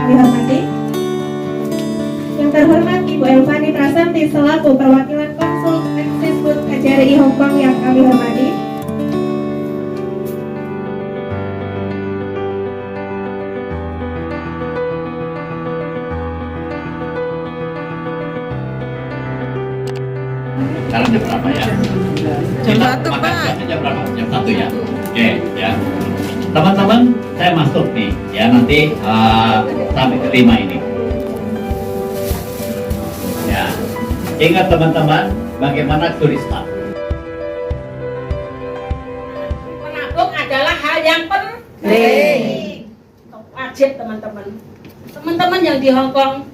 kami hormati. Yang terhormat Ibu Elvani Prasanti selaku perwakilan Konsul Eksikut KJRI Hong Kong yang kami hormati. Sekarang jam berapa ya? Jam 1, Pak. Jam berapa? Jam 1 ya? Oke, ya. Teman-teman, saya masuk nih, ya nanti sampai ke 5 ini. Ya, ingat teman-teman, bagaimana curi start? Menabung adalah hal yang penting, wajib teman-teman. Teman-teman yang di Hong Kong,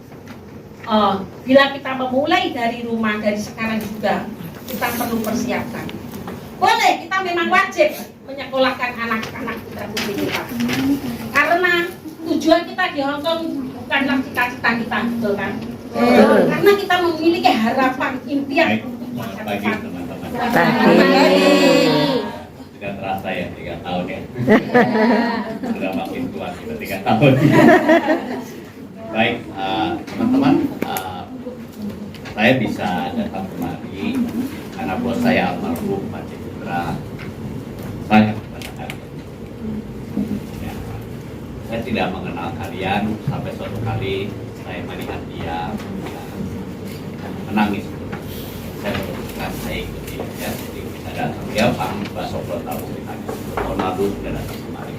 bila kita memulai dari rumah, dari sekarang juga kita perlu persiapkan. Boleh, kita memang wajib menyekolahkan anak-anak kita putri kita. Karena tujuan kita di Hong Kong bukanlah cita-cita kita, betul kan? Karena kita memiliki harapan, impian untuk masa Bagi depan. teman-teman. Pagi. Sudah terasa ya, 3 tahun ya. Sudah makin tua kita 3 tahun. Baik, teman-teman, saya bisa datang kemari karena bos saya almarhum Pak Citra sangat kepada kalian. Ya, saya tidak mengenal kalian sampai suatu kali saya melihat dia ya, menangis. Saya memutuskan saya ikuti ya, jadi kita datang dia Pak Sopro tahu ditanya tahun lalu sudah datang kemari.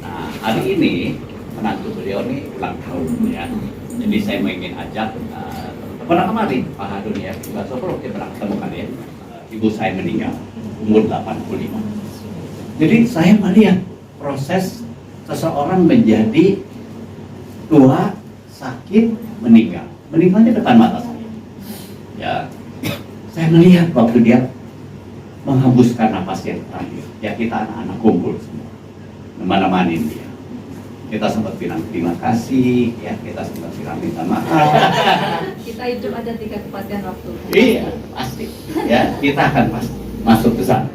Nah hari ini menantu beliau ini ulang tahun ya, jadi saya ingin ajak pernah kemarin Pak Hadun ya, Pak Sopro kita pernah ketemu kan ya, ibu saya meninggal umur 85. Jadi saya melihat proses seseorang menjadi tua, sakit, meninggalnya depan mata saya. Ya, saya melihat waktu dia menghembuskan napas yang terakhir. Ya kita anak-anak kumpul semua, menemani dia. Kita sempat bilang terima kasih, ya kita sempat bilang minta maaf. Kita hidup ada 3 kepastian waktu. Iya, pasti. Ya, kita akan pasti masuk ke sana.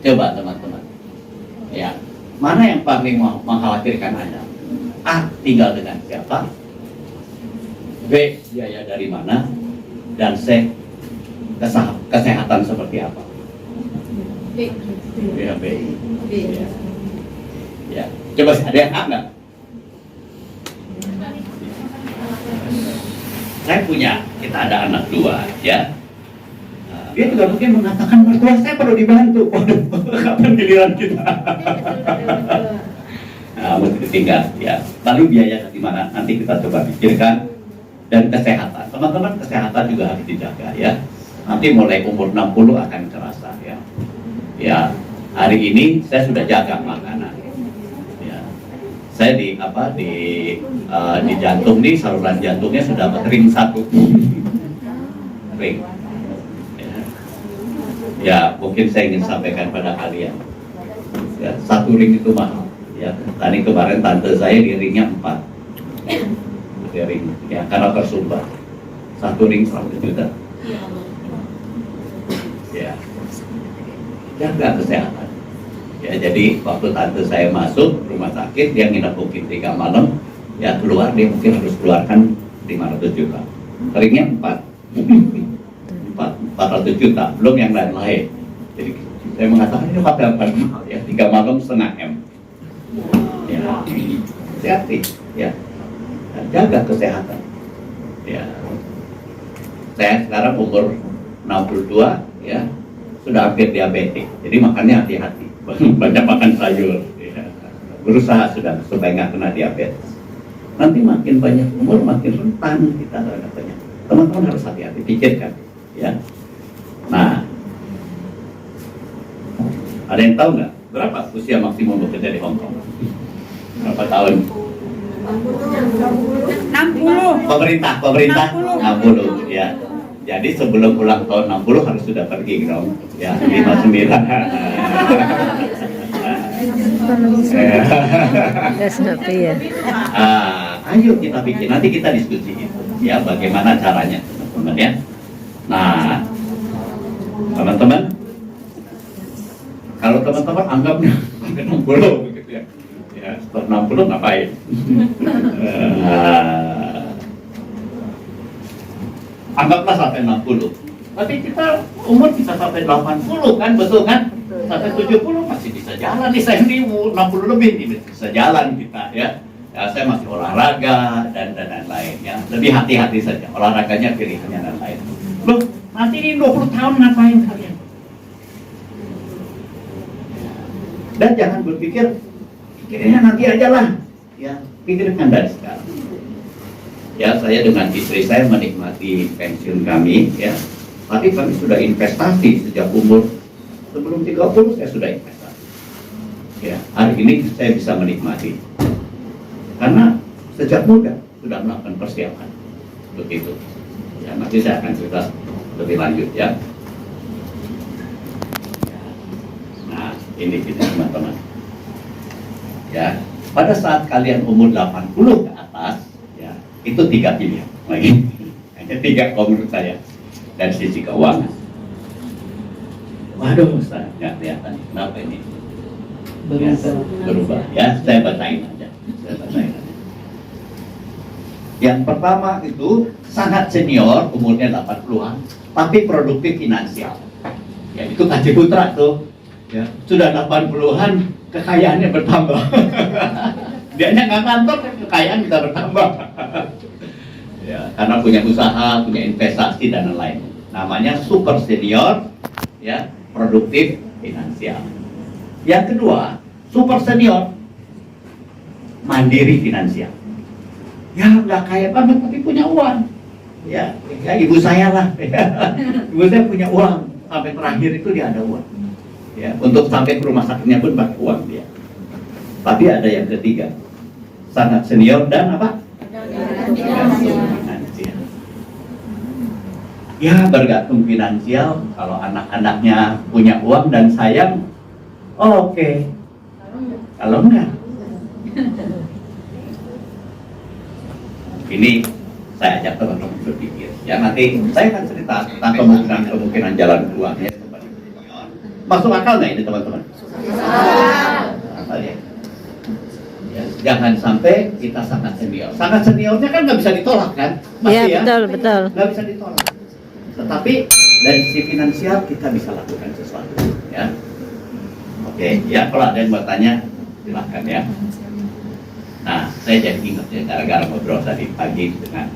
Coba teman-teman. Ya, mana yang paling mengkhawatirkan Anda? A, tinggal dengan siapa? B, biaya dari mana? Dan C, kesehatan seperti apa? B. Ya, B. B. Ya. Ya, coba ada yang A nggak? Saya punya, kita ada anak 2 ya. Dia juga mungkin mengatakan mertua saya perlu dibantu. Waduh, kapan giliran kita? Nah, mesti tinggal ya. Lalu biaya di mana? Nanti kita coba pikirkan. Dan kesehatan, teman-teman kesehatan juga harus dijaga ya. Nanti mulai umur 60 akan terasa ya. Ya, hari ini saya sudah jaga makanan. Ya, saya di jantung nih, saluran jantungnya sudah ring 1. Ring. Ya, mungkin saya ingin sampaikan pada kalian. Ya, 1 ring itu mahal. Ya, tadi kemarin tante saya di ringnya 4. Di ring, ya karena tersumbat. 1 ring 100 juta. Ya, jaga kesehatan. Ya, jadi waktu tante saya masuk rumah sakit, dia nginep mungkin 3 malam. Ya keluar dia mungkin harus keluarkan 500 juta. Ringnya 400 juta, belum yang lain-lain. Jadi saya mengatakan ini hotel mahal ya, 3 malam setengah M. Ya, hati-hati ya, dan jaga kesehatan. Ya, saya sekarang umur 62 ya, sudah hampir diabetes. Jadi makannya hati-hati, banyak makan sayur. Ya. Berusaha sudah supaya nggak kena diabetes. Nanti makin banyak umur makin rentan kita terhadap banyak. Teman-teman harus hati-hati, pikirkan. Ya, nah, ada yang tahu nggak berapa usia maksimum bekerja di Hong Kong? Berapa tahun? 60. Pemerintah 60 ya. Jadi sebelum ulang tahun 60 harus sudah pergi dong. Ya, 59. Ya. Ayo kita bikin, nanti kita diskusi itu ya, bagaimana caranya teman-teman ya. Nah, teman-teman, kalau teman-teman anggapnya 60 begitu ya, ya setelah 60 ngapain? anggaplah sampai 60. Tapi kita umur bisa sampai 80 kan, betul kan? Sampai 70 masih bisa jalan nih, saya ini 60 lebih nih, bisa jalan kita ya. Ya, saya masih olahraga dan lain-lain ya. Lebih hati-hati saja, olahraganya pilihannya dan lain. Loh, nanti ini 20 tahun ngapain kalian? Dan jangan berpikir, pikirnya nanti aja lah. Ya, pikirkan dari sekarang. Ya, saya dengan istri saya menikmati pensiun kami ya. Tapi kami sudah investasi sejak umur sebelum 30 saya sudah investasi. Ya, hari ini saya bisa menikmati. Karena sejak muda sudah melakukan persiapan. Begitu. Ya, nanti saya akan cerita lebih lanjut ya. Nah, ini kita teman-teman. Ya, pada saat kalian umur 80 ke atas, ya, itu 3 pilihan lagi. Hanya 3 kalau menurut saya. Dari sisi keuangan. Waduh, Ustaz, nggak kelihatan. Kenapa ini? Ya, berubah. Ya, saya bacain aja. Yang pertama itu sangat senior, umurnya 80-an, tapi produktif finansial. Ya, itu Kaji Putra tuh. Ya, sudah 80-an, kekayaannya bertambah. Dianya nggak kantor, kekayaan bisa bertambah. Ya, karena punya usaha, punya investasi dan lain-lain. Namanya super senior, ya, produktif finansial. Yang kedua, super senior, mandiri finansial. Ya, nggak kaya banget tapi punya uang. Ya, kayak ibu saya lah. Ibu saya punya uang, sampai terakhir itu dia ada uang. Ya, untuk sampai ke rumah sakitnya pun pakai uang dia. Tapi ada yang ketiga, sangat senior dan apa? Finansial. Ya, bergantung finansial. Kalau anak-anaknya punya uang dan sayang, oke. Kalau enggak, ini saya ajak teman-teman berpikir. Ya, nanti saya akan cerita tentang kemungkinan jalan keluarnya. Masuk akal nggak ini teman-teman? Akal ya. Ya, jangan sampai kita sangat senior. Sangat seniornya kan nggak bisa ditolak kan? Pasti Ya, betul. Nggak bisa ditolak. Tetapi dari sisi finansial kita bisa lakukan sesuatu. Ya. Oke, ya kalau ada yang bertanya silahkan ya. Nah, saya jadi ingat ya gara-gara ngobrol tadi pagi dengan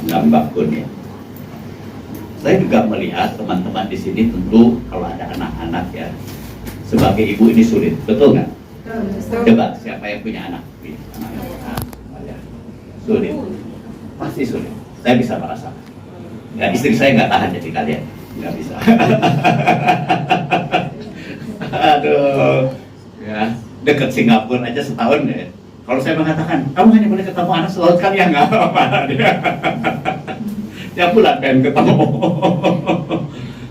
Mbak Kun ya. Saya juga melihat teman-teman di sini tentu kalau ada anak-anak ya, sebagai ibu ini sulit, betul nggak? Coba siapa yang punya anak? Sulit, pasti sulit. Saya bisa merasakan. Ya, istri saya nggak tahan jadi kalian, nggak bisa. Aduh, ya deket Singapura aja setahun deh. Kalau saya mengatakan, kamu hanya boleh ketemu anak setahun sekali ya nggak apa-apa. Tiap bulan pengen ketemu.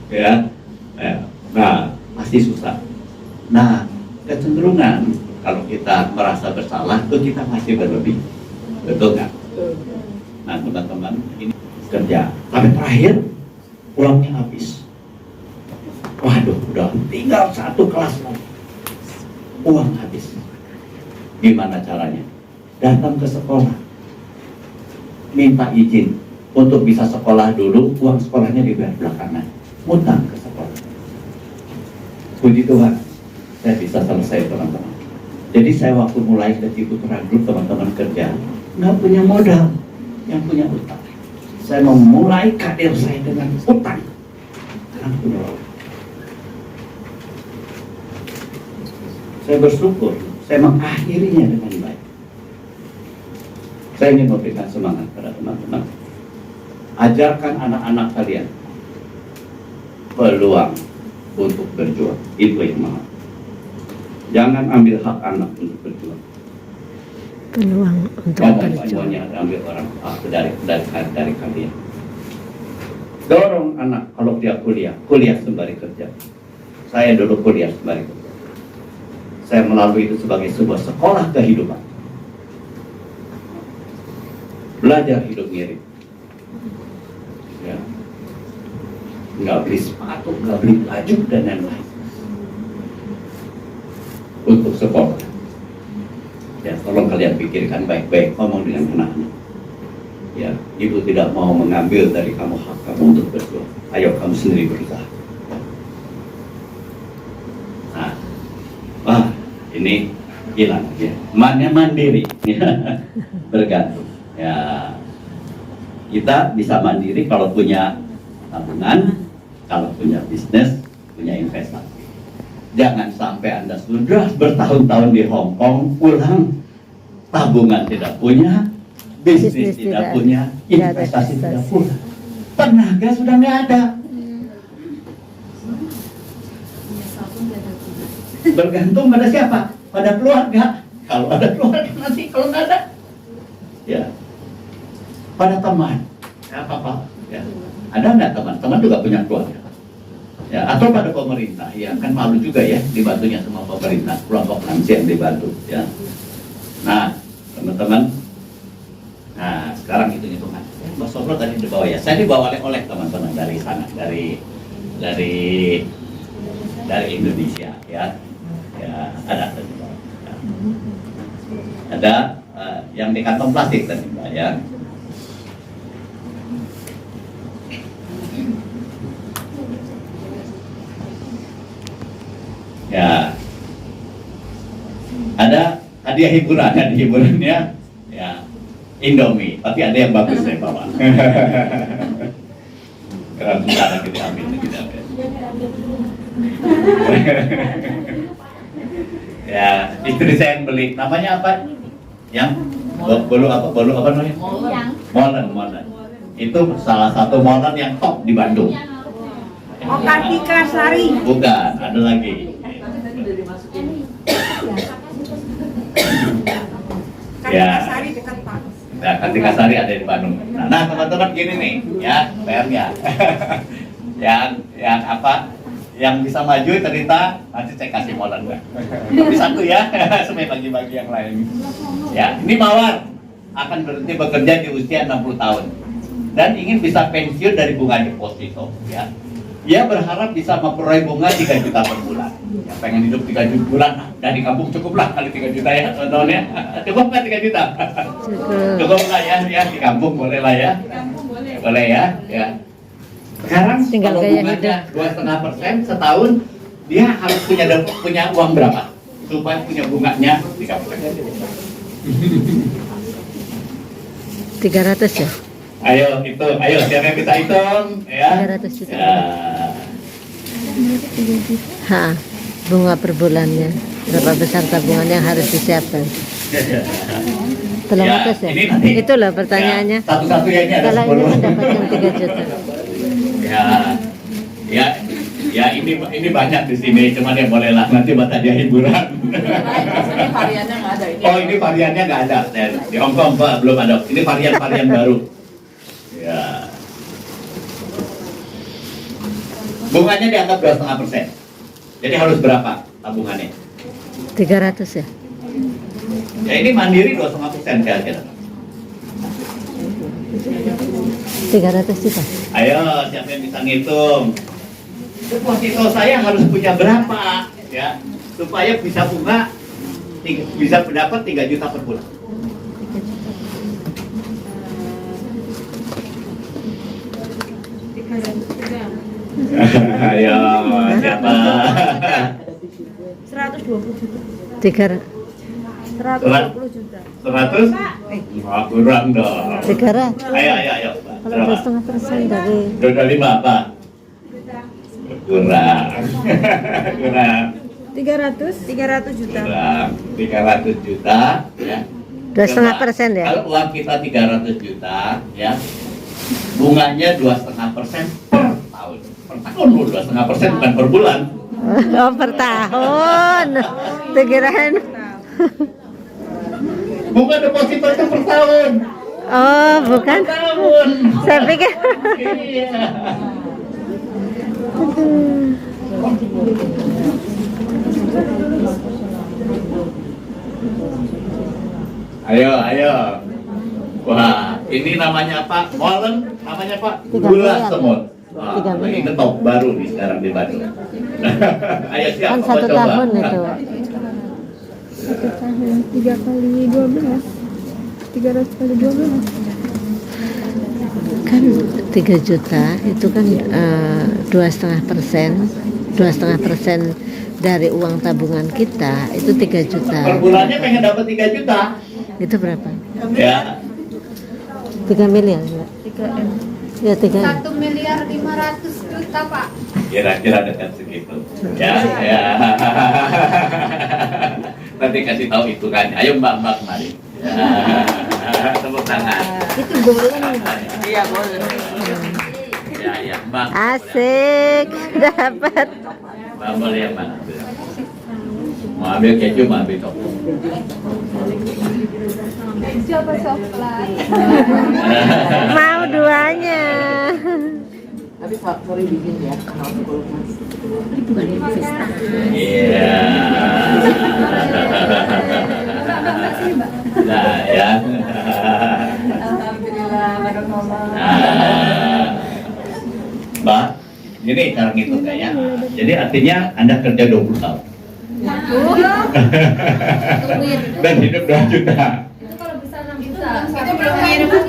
Ya, nah pasti susah. Nah, kecenderungan kalau kita merasa bersalah itu kita masih berlebih, betul nggak? Nah teman-teman ini kerja sampai terakhir uangnya habis. Waduh, udah tinggal 1 kelas lagi, uang habis. Gimana caranya? Datang ke sekolah, minta izin untuk bisa sekolah dulu, uang sekolahnya dibayar belakangan, ngutang ke sekolah. Puji Tuhan, saya bisa selesai teman-teman. Jadi saya waktu mulai ke Ciputra Group teman-teman kerja, nggak punya modal, yang punya utang. Saya memulai karir saya dengan utang. Saya bersyukur, saya mengakhirinya dengan baik. Saya ingin memberikan semangat pada teman-teman. Ajarkan anak-anak kalian peluang untuk berjuang. Itu yang mahal. Jangan ambil hak anak untuk berjuang. Peluang untuk Jangan berjuang. semuanya ambil orang dari kalian. Dorong anak kalau dia kuliah sembari kerja. Saya dulu kuliah sembari kerja. Saya melalui itu sebagai sebuah sekolah kehidupan. Belajar hidup mirip. Ya. Nggak beli sepatu, nggak beli baju dan lain-lain. Untuk sekolah. Ya, tolong kalian pikirkan baik-baik ngomong dengan anak-anak. ya, ibu tidak mau mengambil dari kamu hak kamu untuk berjuang. Ayo kamu sendiri berusaha. Nah, wah ini hilang ya. Mana mandiri, bergantung. Ya, kita bisa mandiri kalau punya tabungan, kalau punya bisnis, punya investasi. Jangan sampai Anda sudah bertahun-tahun di Hong Kong, pulang tabungan tidak punya, bisnis tidak punya, investasi tidak punya, tenaga sudah nggak ada. Bergantung pada siapa? Pada keluarga. Kalau ada keluarga nanti, kalau nggak ada, ya pada teman. Ya apa-apa. Ya. Ada nggak teman? Teman juga punya keluarga. Ya, atau pada pemerintah, ya kan malu juga ya dibantunya sama pemerintah, kelompok lansia yang dibantu. Ya. Nah, teman-teman, nah sekarang hitung-hitungan. Mas Sobro tadi dibawa ya, saya dibawa oleh teman-teman dari sana, dari Indonesia, ya, ya ada tadi, ya. Ada yang di kantong plastik tadi, Mbak, ya. Ya, ada hadiah hiburannya, ya Indomie, tapi ada yang bagus saya bawa. Karena sekarang kita ambil, kita ambil. Ya, istri saya yang beli, namanya apa? Yang bolu apa namanya? Molen. Itu salah satu molen yang top di Bandung. Oh, Kartika Sari. Bukan, ada lagi. Ya. Sari dekat Pak. Nah, Kartika Sari ada di Bandung. Nah, teman-teman gini nih, ya, PR-nya. yang apa? Yang bisa maju cerita, nanti saya kasih molen nggak? Tapi satu ya, supaya bagi-bagi yang lain. Ya, ini Mawar akan berhenti bekerja di usia 60 tahun dan ingin bisa pensiun dari bunga deposito. Ya, dia berharap bisa memperoleh bunga 3 juta per bulan. Ya, pengen hidup 3 juta bulan, dan di kampung cukuplah kali 3 juta ya, teman-teman ya. Cukup nggak 3 juta? Cukup lah ya, di kampung boleh lah ya. Boleh ya, ya. Sekarang Tinggal kalau gaya bunganya 2,5% setahun, dia harus punya uang berapa supaya punya bunganya 3%? 300 ya? Ayo siapa yang bisa hitung ya? 300 juta. Ya. Ha, bunga per bulannya. Berapa besar tabungan yang harus disiapkan? 300 ya? Ini nanti, Itu loh pertanyaannya. ya, satu-satunya ini ada Kalau ini 10. mendapatkan 3 juta. Ya ini banyak di sini, cuman ya boleh lah nanti buat hadiah hiburan. Ini variannya nggak ada ini. Oh, ini variannya nggak ada. Di Hong Kong Pak belum ada. Ini varian baru. Ya. Bunganya dianggap 2,5%. Jadi harus berapa tabungannya? 300 ya? Ya ini mandiri 2,5% kira-kira. 300 juta. Ayo, siapa yang bisa ngitung? Deposito saya harus punya berapa, ya, supaya bisa bunga, bisa mendapat 3 juta per bulan. Ayo, siapa? 120 juta. 300. 120 juta. 100? Wah, kurang dong. 300. Ayo. Kalau 2,5% dari 25 apa? Kurang. Kurang. 300 juta. Kurang. 300 juta, ya. 2,5% ya? Kalau uang kita 300 juta, ya, bunganya 2,5% per tahun. Per tahun loh, 2,5% bukan per bulan. Oh, per tahun. Dikirain. Bunga deposito itu per tahun. Oh, bukan. Per tahun. Saya pikir. Iya. Ayo. Wah, ini namanya apa? Molen, namanya apa? 3 Gula miliar. semut. Wah, 3 miliar. ini top baru nih sekarang di Bandung. Ayo siap, Kan mau 1 coba? tahun itu. 3 kali 12. 300 kali 12. Kan 3 juta itu kan 2,5% dari uang tabungan kita itu 3 juta. Per bulannya pengen dapat 3 juta. Itu berapa? Ya. 3 miliar enggak? 3M. Ya 3. 1.500.000.000 Pak. Kira-kira dekat segitu. Ya, ya. Nanti kasih tahu hitungannya. Ayo Mbak kemari. Ya. Tepuk tangan. Itu boleh. Iya boleh. Ya, ya, Mbak. Asik, dapat. Mbak boleh yang mana? Mau ambil keju, mau ambil topping. Coba coklat. Mau duanya. Tapi sorry bikin ya. Iya. Nah, ya. Alhamdulillah, barokallah. Mbak, ini cara ngitungnya ya. Jadi artinya Anda kerja 20 tahun. Dan hidup 2 juta. Itu kalau bisa 6 juta. Itu belum ngirim Pak.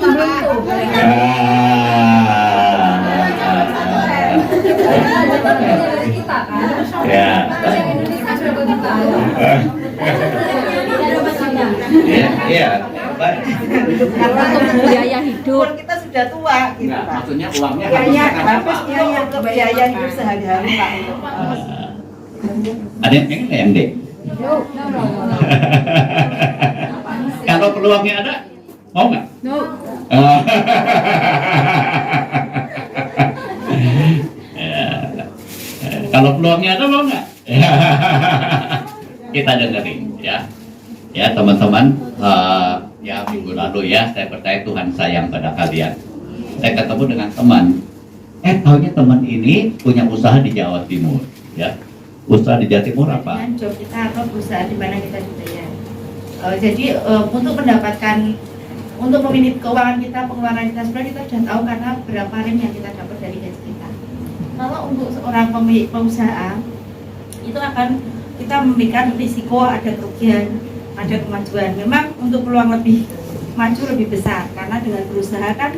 Dari kita kan. Ya. Indonesia berapa juta? Iya, iya. Baik. Untuk biaya hidup. Kita sudah tua gitu Nah, Pak. maksudnya uangnya Biaya harus apa? habis biaya untuk biaya hidup sehari-hari Pak. Ada yang pengen nggak yang dek? No. Kalau peluangnya ada, mau nggak? No. Ya. Kalau peluangnya ada, mau nggak? Kita dengerin ya. Ya teman-teman, ya minggu lalu ya saya percaya Tuhan sayang pada kalian. Saya ketemu dengan teman, taunya teman ini punya usaha di Jawa Timur, ya. Usaha di Jawa Timur apa? Dengan job kita atau perusahaan di mana kita dibayar. Jadi untuk mendapatkan, untuk meminit keuangan kita, pengeluaran kita sebenarnya kita sudah tahu karena berapa rem yang kita dapat dari gaji kita. Kalau untuk seorang pemilik pengusaha itu akan kita memberikan risiko, ada kerugian, ada kemajuan. Memang untuk peluang lebih maju lebih besar karena dengan berusaha kan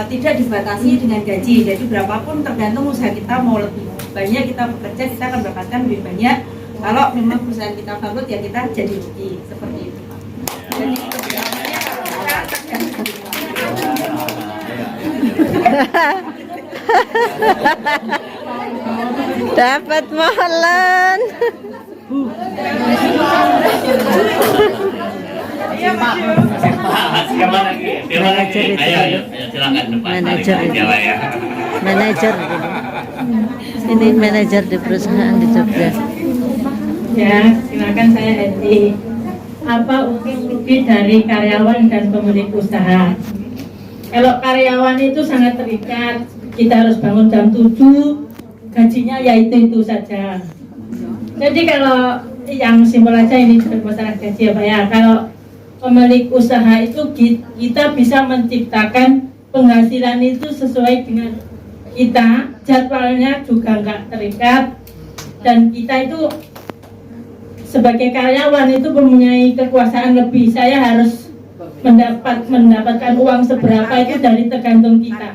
tidak dibatasi dengan gaji. Jadi berapapun tergantung usaha kita, mau lebih banyak kita bekerja kita akan mendapatkan lebih banyak. Kalau memang perusahaan kita bangkrut ya kita jadi rugi seperti itu Pak. Jadi kebijakannya kalau kita tergantung. Dapat molen. Siapa lagi? Ayo, silakan depan. Manajer itu. Siapa ya? Manajer ini manajer di perusahaan di Jogja. Ya, silakan saya Edi. Apa untung rugi dari karyawan dan pemilik usaha? Kalau karyawan itu sangat terikat, kita harus bangun jam 7, gajinya ya itu saja. Jadi kalau yang simpel aja ini masalah gaji ya Pak ya. Kalau pemilik usaha itu kita bisa menciptakan penghasilan itu sesuai dengan kita, jadwalnya juga nggak terikat, dan kita itu sebagai karyawan itu mempunyai kekuasaan lebih. Saya harus mendapatkan uang seberapa itu dari tergantung kita.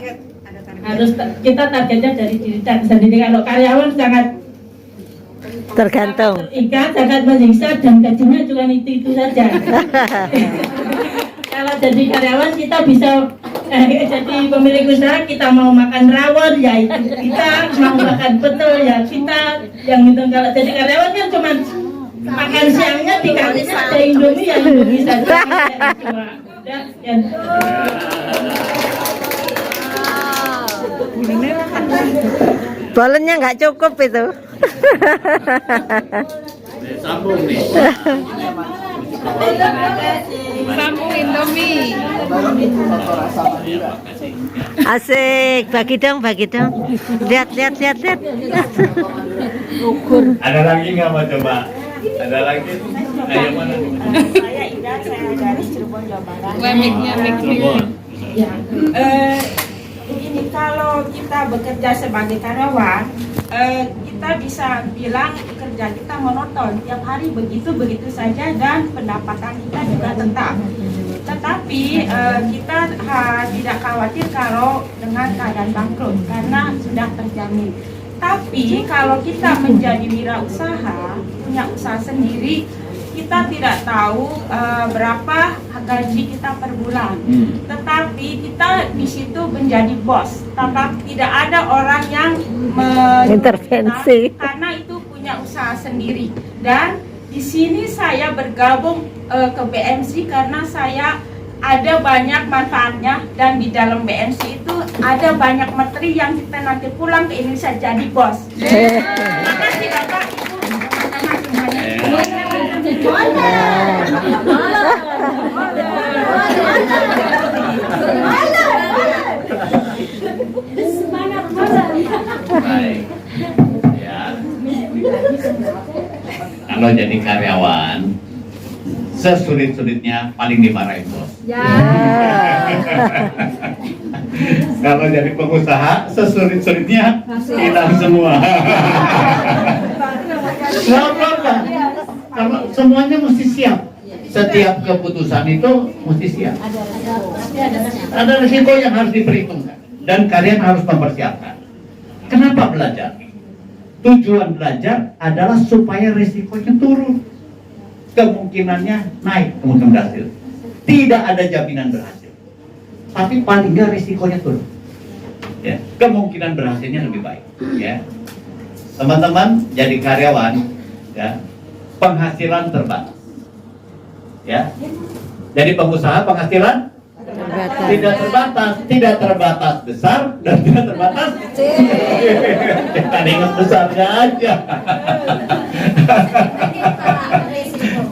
Harus kita targetnya dari diri kita sendiri. Kalau karyawan sangat Tergantung. terikat, sangat menyiksa, dan gajinya juga itu saja. Kalau jadi karyawan kita bisa jadi pemilik usaha, kita mau makan rawon ya itu kita, mau makan betul ya kita, yang itu. Kalau jadi karyawan kan cuma makan siangnya di kantinnya ada Indomie ya Indomie saja. Udah, ya. Bolennya nggak cukup itu. Sambung nih. Sambung Indomie. Asik, bagi dong. Lihat. Ada lagi nggak mau coba? Ada lagi? Ayo mana? Saya Ida, saya dari Cirebon, Jawa Barat. Cirebon. Begini, kalau kita bekerja sebagai karyawan, kita bisa bilang kerja kita monoton, tiap hari begitu saja dan pendapatan kita juga tetap. Tapi kita tidak khawatir kalau dengan keadaan bangkrut karena sudah terjamin. Tapi kalau kita menjadi wirausaha, punya usaha sendiri, kita tidak tahu berapa gaji kita per bulan. Tetapi kita di situ menjadi bos. Tapi tidak ada orang yang Intervensi. karena itu punya usaha sendiri. Dan di sini saya bergabung ke BMC karena saya ada banyak manfaatnya, dan di dalam BMC itu ada banyak materi yang kita nanti pulang ke Indonesia jadi bos. Terima kasih Bapak Ibu teman-teman semuanya. Baik. Ya. Kalau jadi karyawan, sesulit-sulitnya paling dimarahin bos. Kalau jadi pengusaha, sesulit-sulitnya hilang semua. Nggak apa-apa. Kalau semuanya mesti siap. Setiap keputusan itu mesti siap. Ada risiko yang harus diperhitungkan, dan kalian harus mempersiapkan. Kenapa belajar? Tujuan belajar adalah supaya risikonya turun, kemungkinannya naik, kemungkinan berhasil. Tidak ada jaminan berhasil, tapi paling nggak risikonya turun. Ya, kemungkinan berhasilnya lebih baik. Ya, teman-teman jadi karyawan, ya, penghasilan terbatas. Ya, jadi pengusaha penghasilan tidak terbatas besar dan tidak terbatas kita ingat besarnya aja.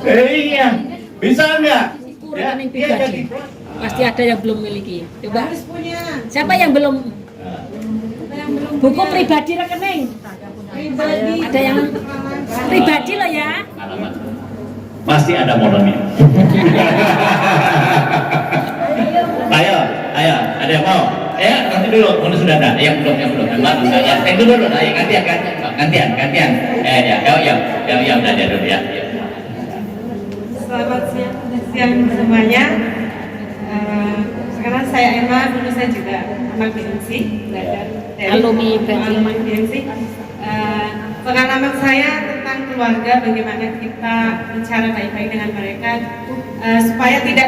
Iya, bisa nggak? Ya, dia jadi Pasti ada yang belum miliki. Coba. Siapa yang belum? Buku pribadi rekening. Ada yang pribadi loh ya. masih ada modalnya. Ayo, ada yang mau? Nanti dulu, mana sudah ada? Yang belum, yang mana? Ya, dulu, ayo gantian. Ya, udah dia dulu ya. Selamat siang semuanya. Sekarang saya Emma, dulu saya juga anak BMC, belajar dari Alumni BMC. Pengalaman saya tentang keluarga, bagaimana kita bicara baik-baik dengan mereka supaya tidak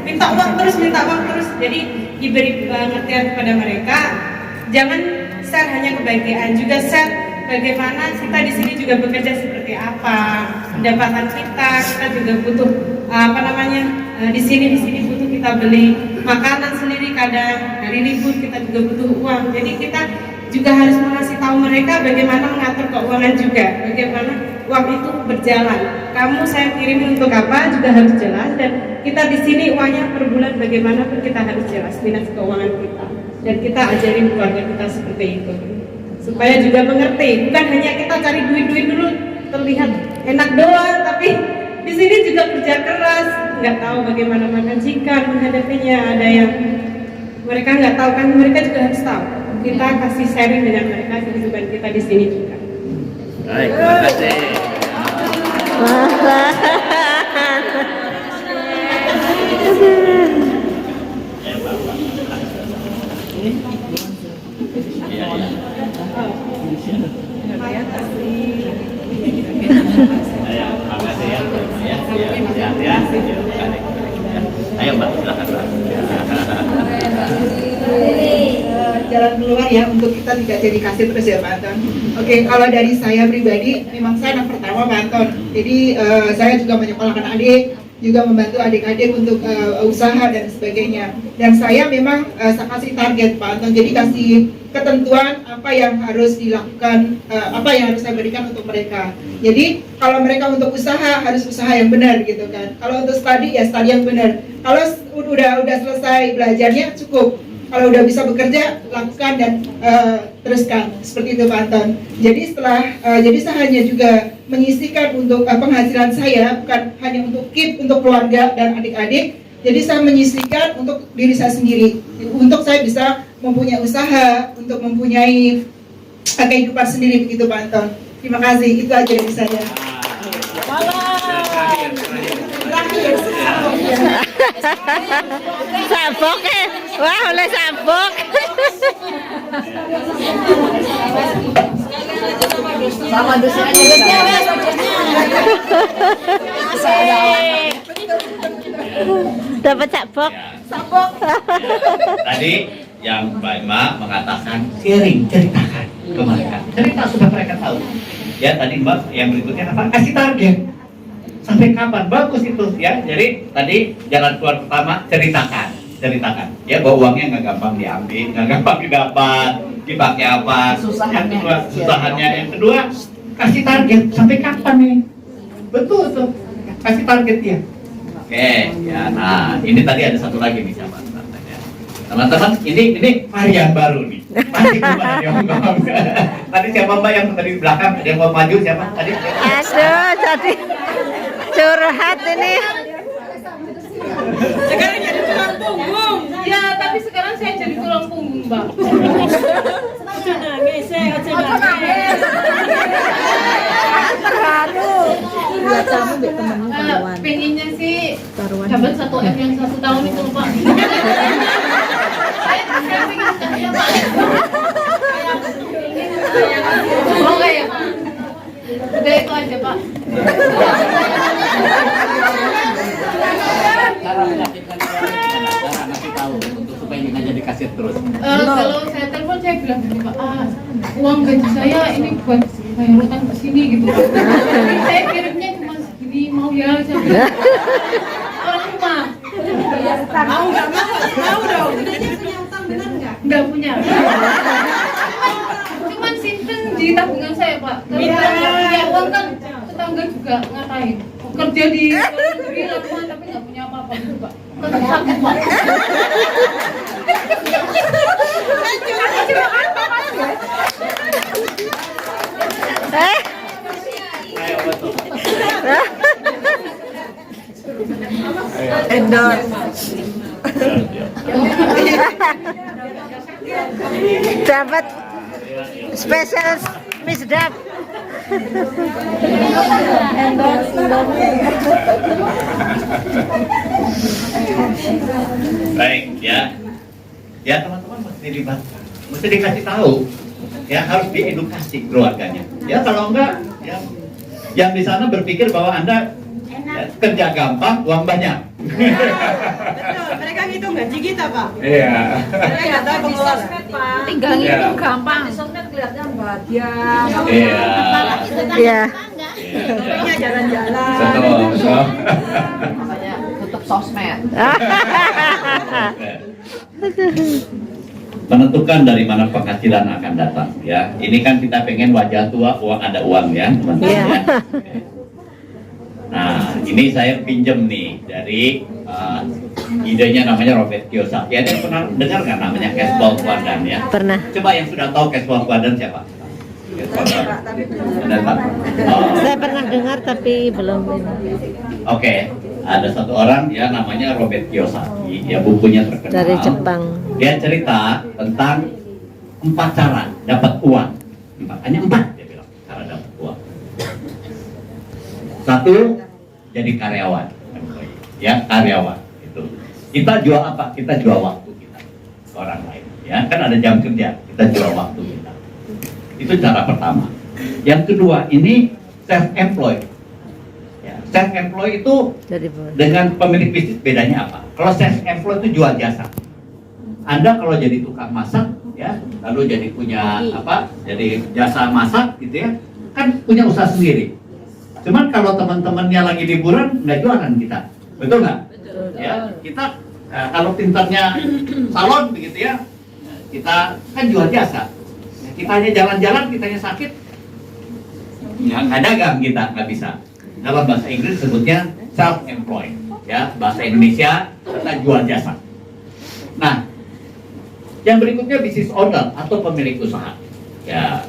minta uang terus. Jadi diberi pengertian kepada mereka. Jangan share hanya kebahagiaan, juga share bagaimana kita di sini juga bekerja seperti apa, pendapatan kita juga butuh di sini butuh kita beli makanan sendiri, kadang hari libur kita juga butuh uang. Jadi kita juga harus mengasih tahu mereka bagaimana mengatur keuangan juga, bagaimana uang itu berjalan. Kamu saya kirim untuk apa juga harus jelas, dan kita di sini uangnya per bulan bagaimana pun kita harus jelas minat keuangan kita, dan kita ajarin keluarga kita seperti itu supaya juga mengerti. Bukan hanya kita cari duit dulu terlihat enak doang, tapi di sini juga kerja keras, nggak tahu bagaimana mengajikan menghadapinya. Ada yang mereka nggak tahu kan, mereka juga harus tahu. Kita kasih sharing dengan mereka kehidupan kita di sini juga. Baik, terima kasih. Ayo Mbak, silakan Mbak. Jalan keluar ya untuk kita tidak jadi kasir terus ya Pak Anton. Oke, kalau dari saya pribadi, memang saya anak pertama Pak Anton. Jadi saya juga menyekolahkan adik, juga membantu adik-adik untuk usaha dan sebagainya. Dan saya memang saya kasih target Pak Anton, jadi kasih ketentuan apa yang harus dilakukan, apa yang harus saya berikan untuk mereka. Jadi kalau mereka untuk usaha harus usaha yang benar gitu kan. Kalau untuk studi ya studi yang benar. Kalau udah selesai belajarnya cukup. Kalau udah bisa bekerja lakukan dan teruskan seperti itu Pak Anton. Jadi jadi saya hanya juga menyisihkan untuk penghasilan saya, bukan hanya untuk keep untuk keluarga dan adik-adik. Jadi saya menyisihkan untuk diri saya sendiri, untuk saya bisa mempunyai usaha, untuk mempunyai kehidupan sendiri begitu Pak Anton. Terima kasih, itu aja dari saya. Terakhir. Sabok wah oleh sabok. Sama dusnya aja. Dapat sabok. Tadi yang Mbak Ima mengatakan sharing, ceritakan ke mereka. Cerita supaya mereka tahu. Ya tadi Mbak yang berikutnya apa? Kasih target. Sampai kapan? Bagus itu ya. Jadi tadi jalan keluar pertama ceritakan. Ya bahwa uangnya nggak gampang diambil, nggak gampang didapat, dipakai apa? Susahannya. Yang kedua kasih target. Sampai kapan nih? Betul tuh. Kasih target dia. Oke, ya. Nah, ini tadi ada satu lagi nih siapa? Teman-teman, ini varian baru nih. Masih belum ada yang ngomong. Tadi siapa Mbak yang tadi di belakang? Ada yang mau maju siapa? Tadi? Aduh, jadi curhat ini. Sekarang jadi tulang punggung. Ya, tapi sekarang saya jadi tulang punggung, Mbak. Aja nangis, aja nangis. Terharu. Dua tamu biar temenmu keluar. Pengennya sih dapat 1 M yang 1 tahun itu, Pak. Saya pengen ya, Pak. Oh, enggak ya, Pak? Udah itu aja, Pak. Cara meyakinkan cara ngasih tahu untuk supaya nggak jadi kasir terus. Kalau saya telepon saya bilang gini, Pak, uang gaji saya ini buat bayar utang ke sini gitu. Tapi saya kirimnya cuma segini, mau ya saya bilang. Orang rumah. Mau nggak mau dong. Kita punya utang benar nggak? Nggak punya. Cuman simpen di tabungan saya, Pak. Kalau nggak punya uang kan tetangga juga ngatain. Kerja di luar negeri lama tapi nggak punya apa-apa gitu, Pak. Kan sakit, Pak. Ayo betul. Endorse. Dapat spesial misdap. Baik ya. Ya teman-teman mesti dilibatkan, mesti dikasih tahu. Ya harus diedukasi keluarganya. Ya kalau enggak, ya yang di sana berpikir bahwa Anda ya, kerja gampang, uang banyak. Betul, mereka ngitung gaji kita, Pak. Iya. Mereka nggak tahu pengeluaran. Tinggal Iya. ngitung gampang. Iya. Ya. Mereka jalan-jalan. Betul. Makanya tutup sosmed. Menentukan dari mana penghasilan akan datang ya. Ini kan kita pengen wajah tua, uang ada uang ya, teman-teman. Iya. Ya. Nah, ini saya pinjem nih dari idenya namanya Robert Kiyosaki. Ada yang pernah dengar nggak namanya Cashflow Quadrant ya? Pernah. Coba yang sudah tahu Cashflow Quadrant siapa? Ada Pak? Saya pernah dengar tapi belum ini. Oke, ada satu orang ya namanya Robert Kiyosaki, ya bukunya terkenal. Dari Jepang. Dia cerita tentang 4 cara dapat uang. Hanya 4 dia bilang cara dapat uang. 1, jadi karyawan. Ya, karyawan itu. Kita jual apa? Kita jual waktu kita ke orang lain. Ya, kan ada jam kerja, kita jual waktu kita. Itu cara pertama. Yang kedua, ini self-employed. Ya, self-employed itu Dari dengan pemilik bisnis bedanya apa? Kalau self-employed itu jual jasa. Anda kalau jadi tukang masak, ya, lalu jadi punya apa? Jadi jasa masak, gitu ya, kan punya usaha sendiri. Cuman kalau teman-temannya lagi liburan, nggak jualan kita, betul nggak? Ya, kita kalau pintarnya salon, begitu ya, kita kan jual jasa. Kita hanya jalan-jalan, kitanya sakit, nggak dagang kita, nggak bisa. Dalam bahasa Inggris sebutnya self-employed, ya, bahasa Indonesia kita jual jasa. Nah, yang berikutnya business owner atau pemilik usaha. Ya,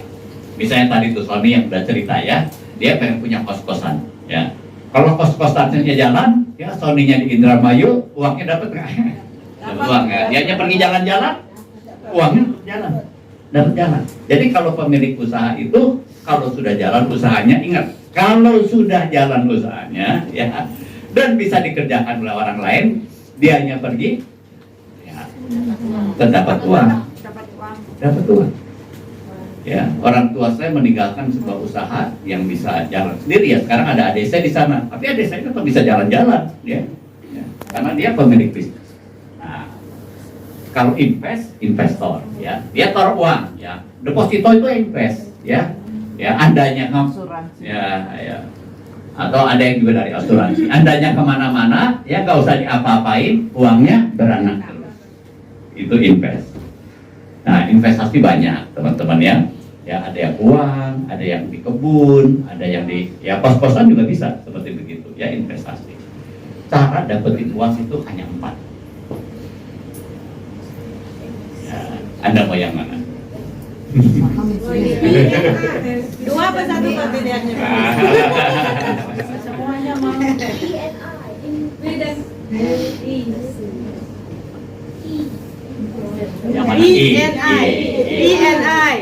misalnya tadi tuh suami yang udah cerita ya, dia pengen punya kos-kosan. Ya, kalau kos-kosannya jalan, ya Sony-nya di Indramayu, uangnya dapat nggak? Dapat uang ya. Dia hanya pergi jalan-jalan, uangnya jalan, dapat jalan. Jadi kalau pemilik usaha itu, kalau sudah jalan usahanya, ingat, kalau sudah jalan usahanya, ya dan bisa dikerjakan oleh orang lain, dianya pergi, ya, terdapat uang. Dapat uang. Ya, orang tua saya meninggalkan sebuah usaha yang bisa jalan sendiri ya. Sekarang ada adik saya di sana, tapi adik saya tetap bisa jalan-jalan, ya. Ya, karena dia pemilik bisnis. Nah, kalau investor, ya, dia taruh uang, ya. Deposito itu invest, ya. Ya, andanya ya. Atau ada yang juga dari asuransi. Andanya kemana-mana, ya nggak usah diapa-apain, uangnya beranak terus. Itu invest. Nah, investasi banyak teman-teman ya. Ya, ada yang uang, ada yang di kebun, ada yang di ya kos-kosan juga bisa seperti begitu ya, investasi. Cara dapetin uang itu hanya 4. Ya, Anda mau yang mana? 2 apa 1 Pak pilihannya? Semuanya mau. Yang mana? ENI.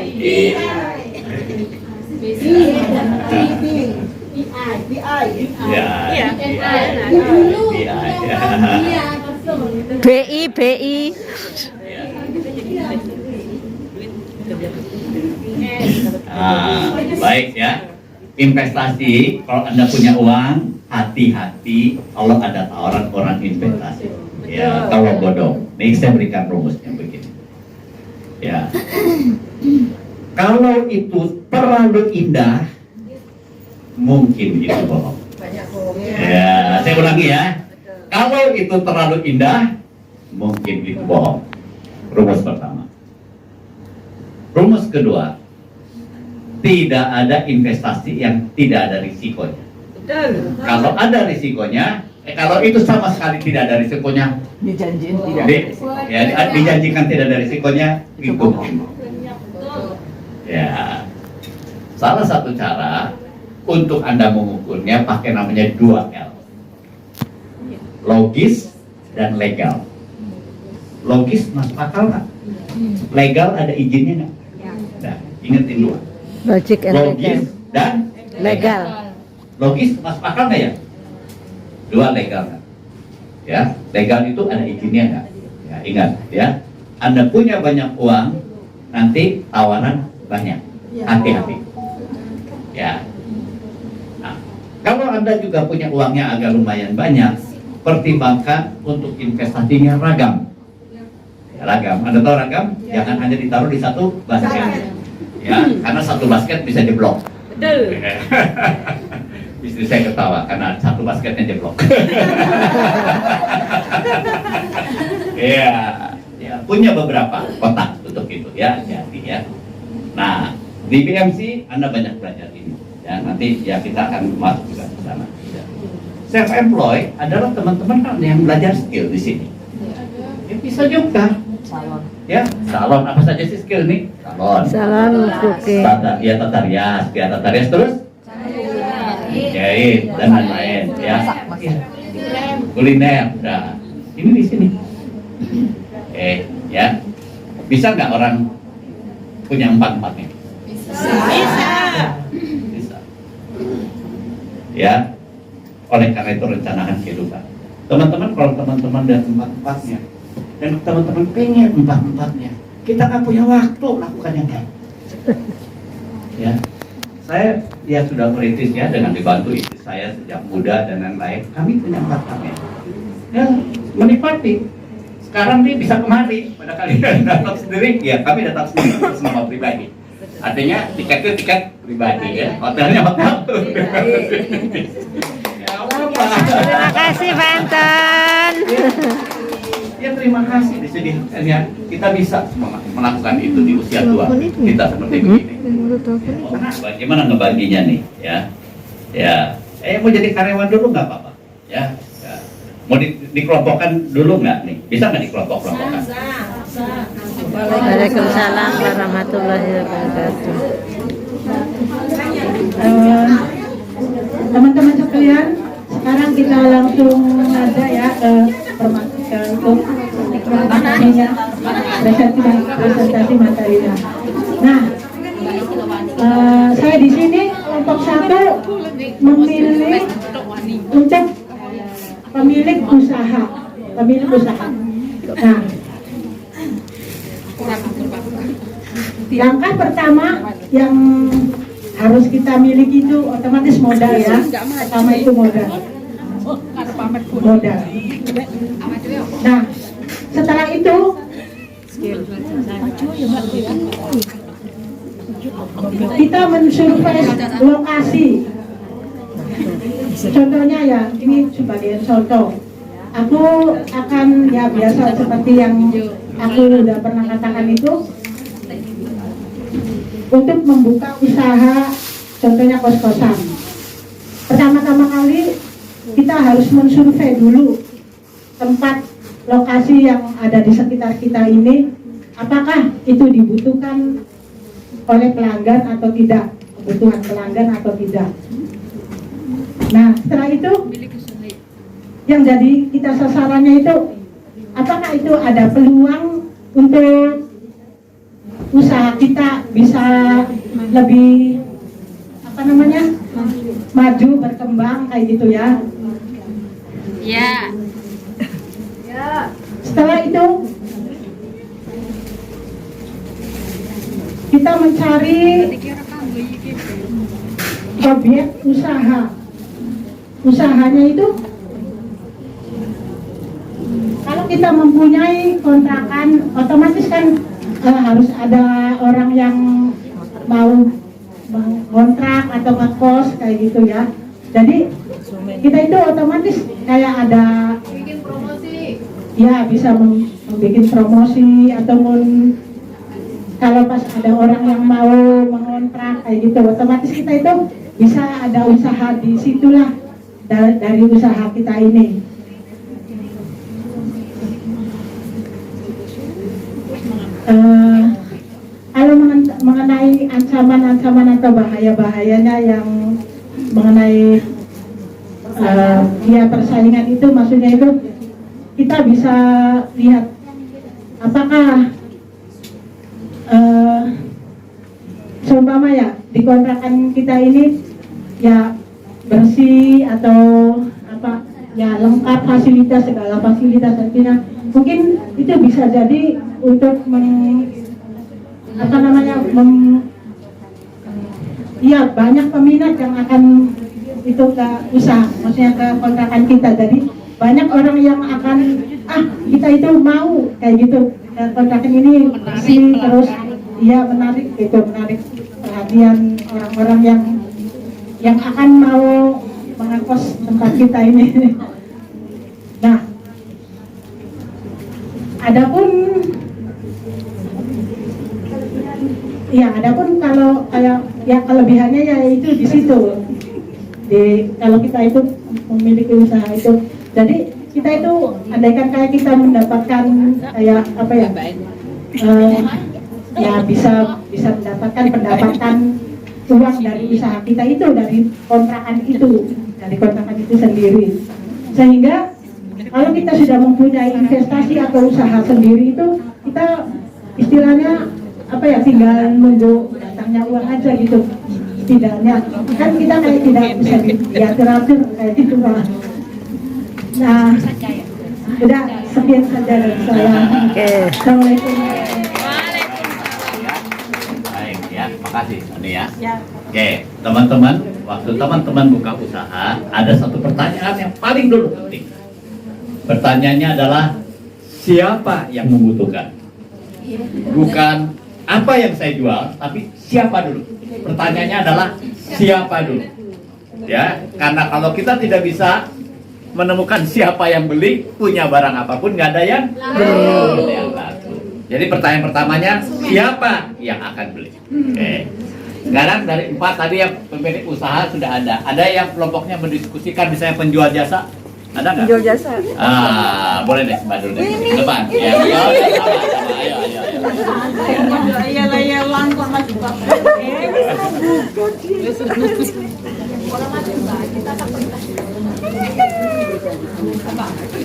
Ya. BI. Baik ya. Investasi, kalau Anda punya uang, hati-hati kalau ada tawaran orang investasi. Ya, kalau bodong. Nih saya berikan rumusnya begini. Ya. Kalau itu terlalu indah, mungkin itu bohong. Ya, saya ulangi ya. Kalau itu terlalu indah, mungkin itu bohong. Rumus pertama. Rumus kedua, tidak ada investasi yang tidak ada risikonya. Kalau ada risikonya, kalau itu sama sekali tidak ada risikonya, dijanjikan tidak ada risikonya, itu mungkin. Ya, salah satu cara untuk Anda mengukurnya pakai namanya 2L, logis dan legal. Logis masuk akal nggak? Legal ada izinnya nggak? Nah, ingetin 2. Logic and Logis legal. dan Legal. Logis masuk akal nggak ya? 2 legal nggak? Ya, legal itu ada izinnya nggak? Ya, ingat ya, Anda punya banyak uang, nanti tawaran banyak. Hati-hati. Ya. Nah, kalau Anda juga punya uangnya agak lumayan banyak, pertimbangkan untuk investasinya ragam. Ya, ragam. Anda tahu ragam? Jangan hanya ditaruh di satu basket. Ya, karena satu basket bisa jeblok. Betul. Istri saya ketawa karena satu basketnya jeblok. Ya, ya, punya beberapa kotak untuk itu ya, hati-hati ya. Nah, di BMC Anda banyak belajar ini. Ya, nanti ya kita akan masuk juga ke sana. Ya. Self employed adalah teman-teman kan yang belajar skill di sini. Ya, bisa juga. Ya, salon apa saja sih skill nih? Salon cooking. Tata rias terus jahit dan lain-lain ya. Kuliner. Nah, ini di sini. Ya. Bisa nggak orang punya 4-4 nih? Bisa. Ya. Oleh karena itu rencanakan kehidupan. Teman-teman, kalau teman-teman dan 4-4-nya dan teman-teman pengen 4-4-nya, kita nggak punya waktu lakukan yang lain. Ya, saya ya sudah merintis ya dengan dibantu istri saya sejak muda dan lain-lain. Kami punya 4-4-nya. Ya, menikmati. Sekarang nih bisa kemari, pada kalian datang sendiri, ya kami datang sendiri atas nama pribadi. Artinya tiketnya tiket pribadi ya, hotelnya hotel. Ya apa? Terima kasih Pak Anton. Ya terima kasih disediakan ya. Kita bisa melakukan itu di usia tua kita seperti begini. Nah, bagaimana ngebaginya nih ya? Ya, mau jadi karyawan dulu nggak apa-apa ya. Ya. Mau dikelompokkan dulu nggak nih? Bisa nggak dikelompok-kelompokkan? Waalaikumsalam warahmatullahi wabarakatuh. Teman-teman sekalian, sekarang kita langsung ada ya untuk presentasi materinya. Nah, saya di sini kelompok 1 memilih untuk pemilik usaha. Nah, langkah pertama yang harus kita miliki itu otomatis modal ya. Pertama itu modal. Nah, setelah itu kita mensurvei lokasi. Contohnya ya, ini sebagai contoh. Aku akan ya biasa seperti yang aku udah pernah katakan itu, untuk membuka usaha, contohnya kos-kosan. Pertama-tama kali kita harus mensurvei dulu tempat lokasi yang ada di sekitar kita ini, apakah itu dibutuhkan oleh pelanggan atau tidak, kebutuhan pelanggan atau tidak. Nah, setelah itu yang jadi kita sasarannya itu, apakah itu ada peluang untuk usaha kita bisa lebih maju, berkembang kayak gitu ya. Ya. Setelah itu kita mencari objek usaha. Usahanya itu kalau kita mempunyai kontrakan, otomatis kan harus ada orang yang mau kontrak atau ngekos kayak gitu ya. Jadi kita itu otomatis kayak ada bikin promosi. Ya, bisa membuat promosi ataupun kalau pas ada orang yang mau mengontrak kayak gitu, otomatis kita itu bisa ada usaha di situlah dari usaha kita ini. Kalau mengenai ancaman-ancaman atau bahaya-bahayanya yang mengenai persaingan itu, maksudnya itu kita bisa lihat apakah seumpama ya di kontrakan kita ini ya bersih atau apa ya, lengkap fasilitas, segala fasilitas, artinya mungkin itu bisa jadi untuk banyak peminat yang akan itu ke usaha, maksudnya ke kontrakan kita. Jadi banyak orang yang akan kita itu mau kayak gitu kontrakan ini bersih, terus menarik gitu, menarik perhatian orang-orang yang akan mau mengekos tempat kita ini. Nah, adapun kalau kayak kelebihannya ya itu di situ. Kalau kita itu memiliki usaha itu, jadi kita itu andaikan kayak kita mendapatkan kayak bisa mendapatkan pendapatan uang dari usaha kita itu, dari kontrakan itu sendiri. Sehingga kalau kita sudah mempunyai investasi atau usaha sendiri itu, kita istilahnya tinggal nunggu datangnya uang aja gitu. Tidaknya kan kita kayak tidak bisa diatur-atur kayak gitu Pak. Nah, udah sekian saja dari saya. Assalamualaikum. Baik ya, makasih Ani ya. Oke, teman-teman, waktu teman-teman buka usaha, ada satu pertanyaan yang paling dulu penting. Pertanyaannya adalah siapa yang membutuhkan? Bukan apa yang saya jual, tapi siapa dulu. Pertanyaannya adalah siapa dulu. Ya, karena kalau kita tidak bisa menemukan siapa yang beli, punya barang apapun nggak ada yang laku. Jadi pertanyaan pertamanya siapa yang akan beli? Oke. Sekarang dari 4 tadi yang pemilik usaha sudah ada. Ada yang kelompoknya mendiskusikan misalnya penjual jasa? Ada nggak? Penjual jasa. Boleh deh, Mbak dulu deh. Depan. Ya,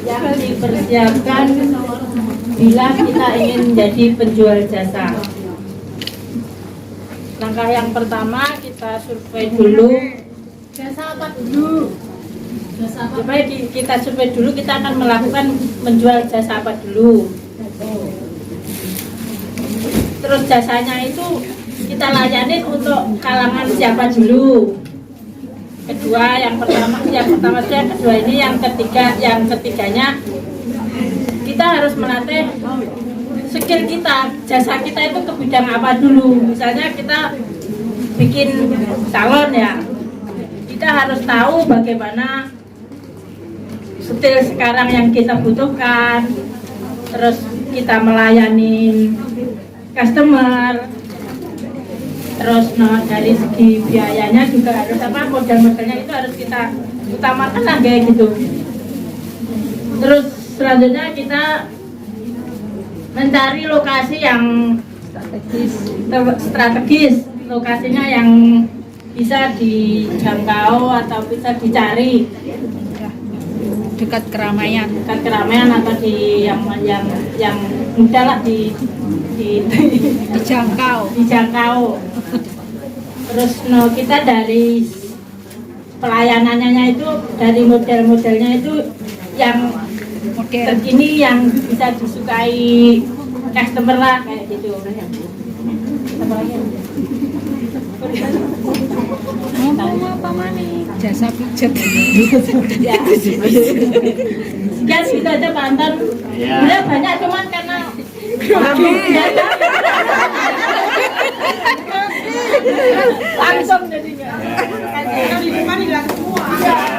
Yang dipersiapkan bila kita ingin menjadi penjual jasa. Langkah yang pertama kita survei dulu jasa apa dulu. supaya kita survei dulu, kita akan melakukan menjual jasa apa dulu. Terus jasanya itu kita layanin untuk kalangan siapa dulu. Kedua, yang pertama itu yang kedua ini, yang ketiganya kita harus melatih skill kita, jasa kita itu ke bidang apa dulu. Misalnya kita bikin salon ya, kita harus tahu bagaimana skill sekarang yang kita butuhkan, terus kita melayani customer, terus dari segi biayanya juga harus modal-modalnya itu harus kita utamakan lah kayak gitu. Terus selanjutnya kita mencari lokasi yang strategis, lokasinya yang bisa dijangkau atau bisa dicari Dekat keramaian. atau di yang mudah lah dijangkau. Terus kita dari pelayanannya itu, dari model-modelnya itu yang terkini, yang bisa disukai customer lah kayak gitu. Apa lagi? Apa mana? Jasa pijet. Ya. Sekian gitu aja Pak Anton. Ya. Udah banyak cuman karena langsung jadinya.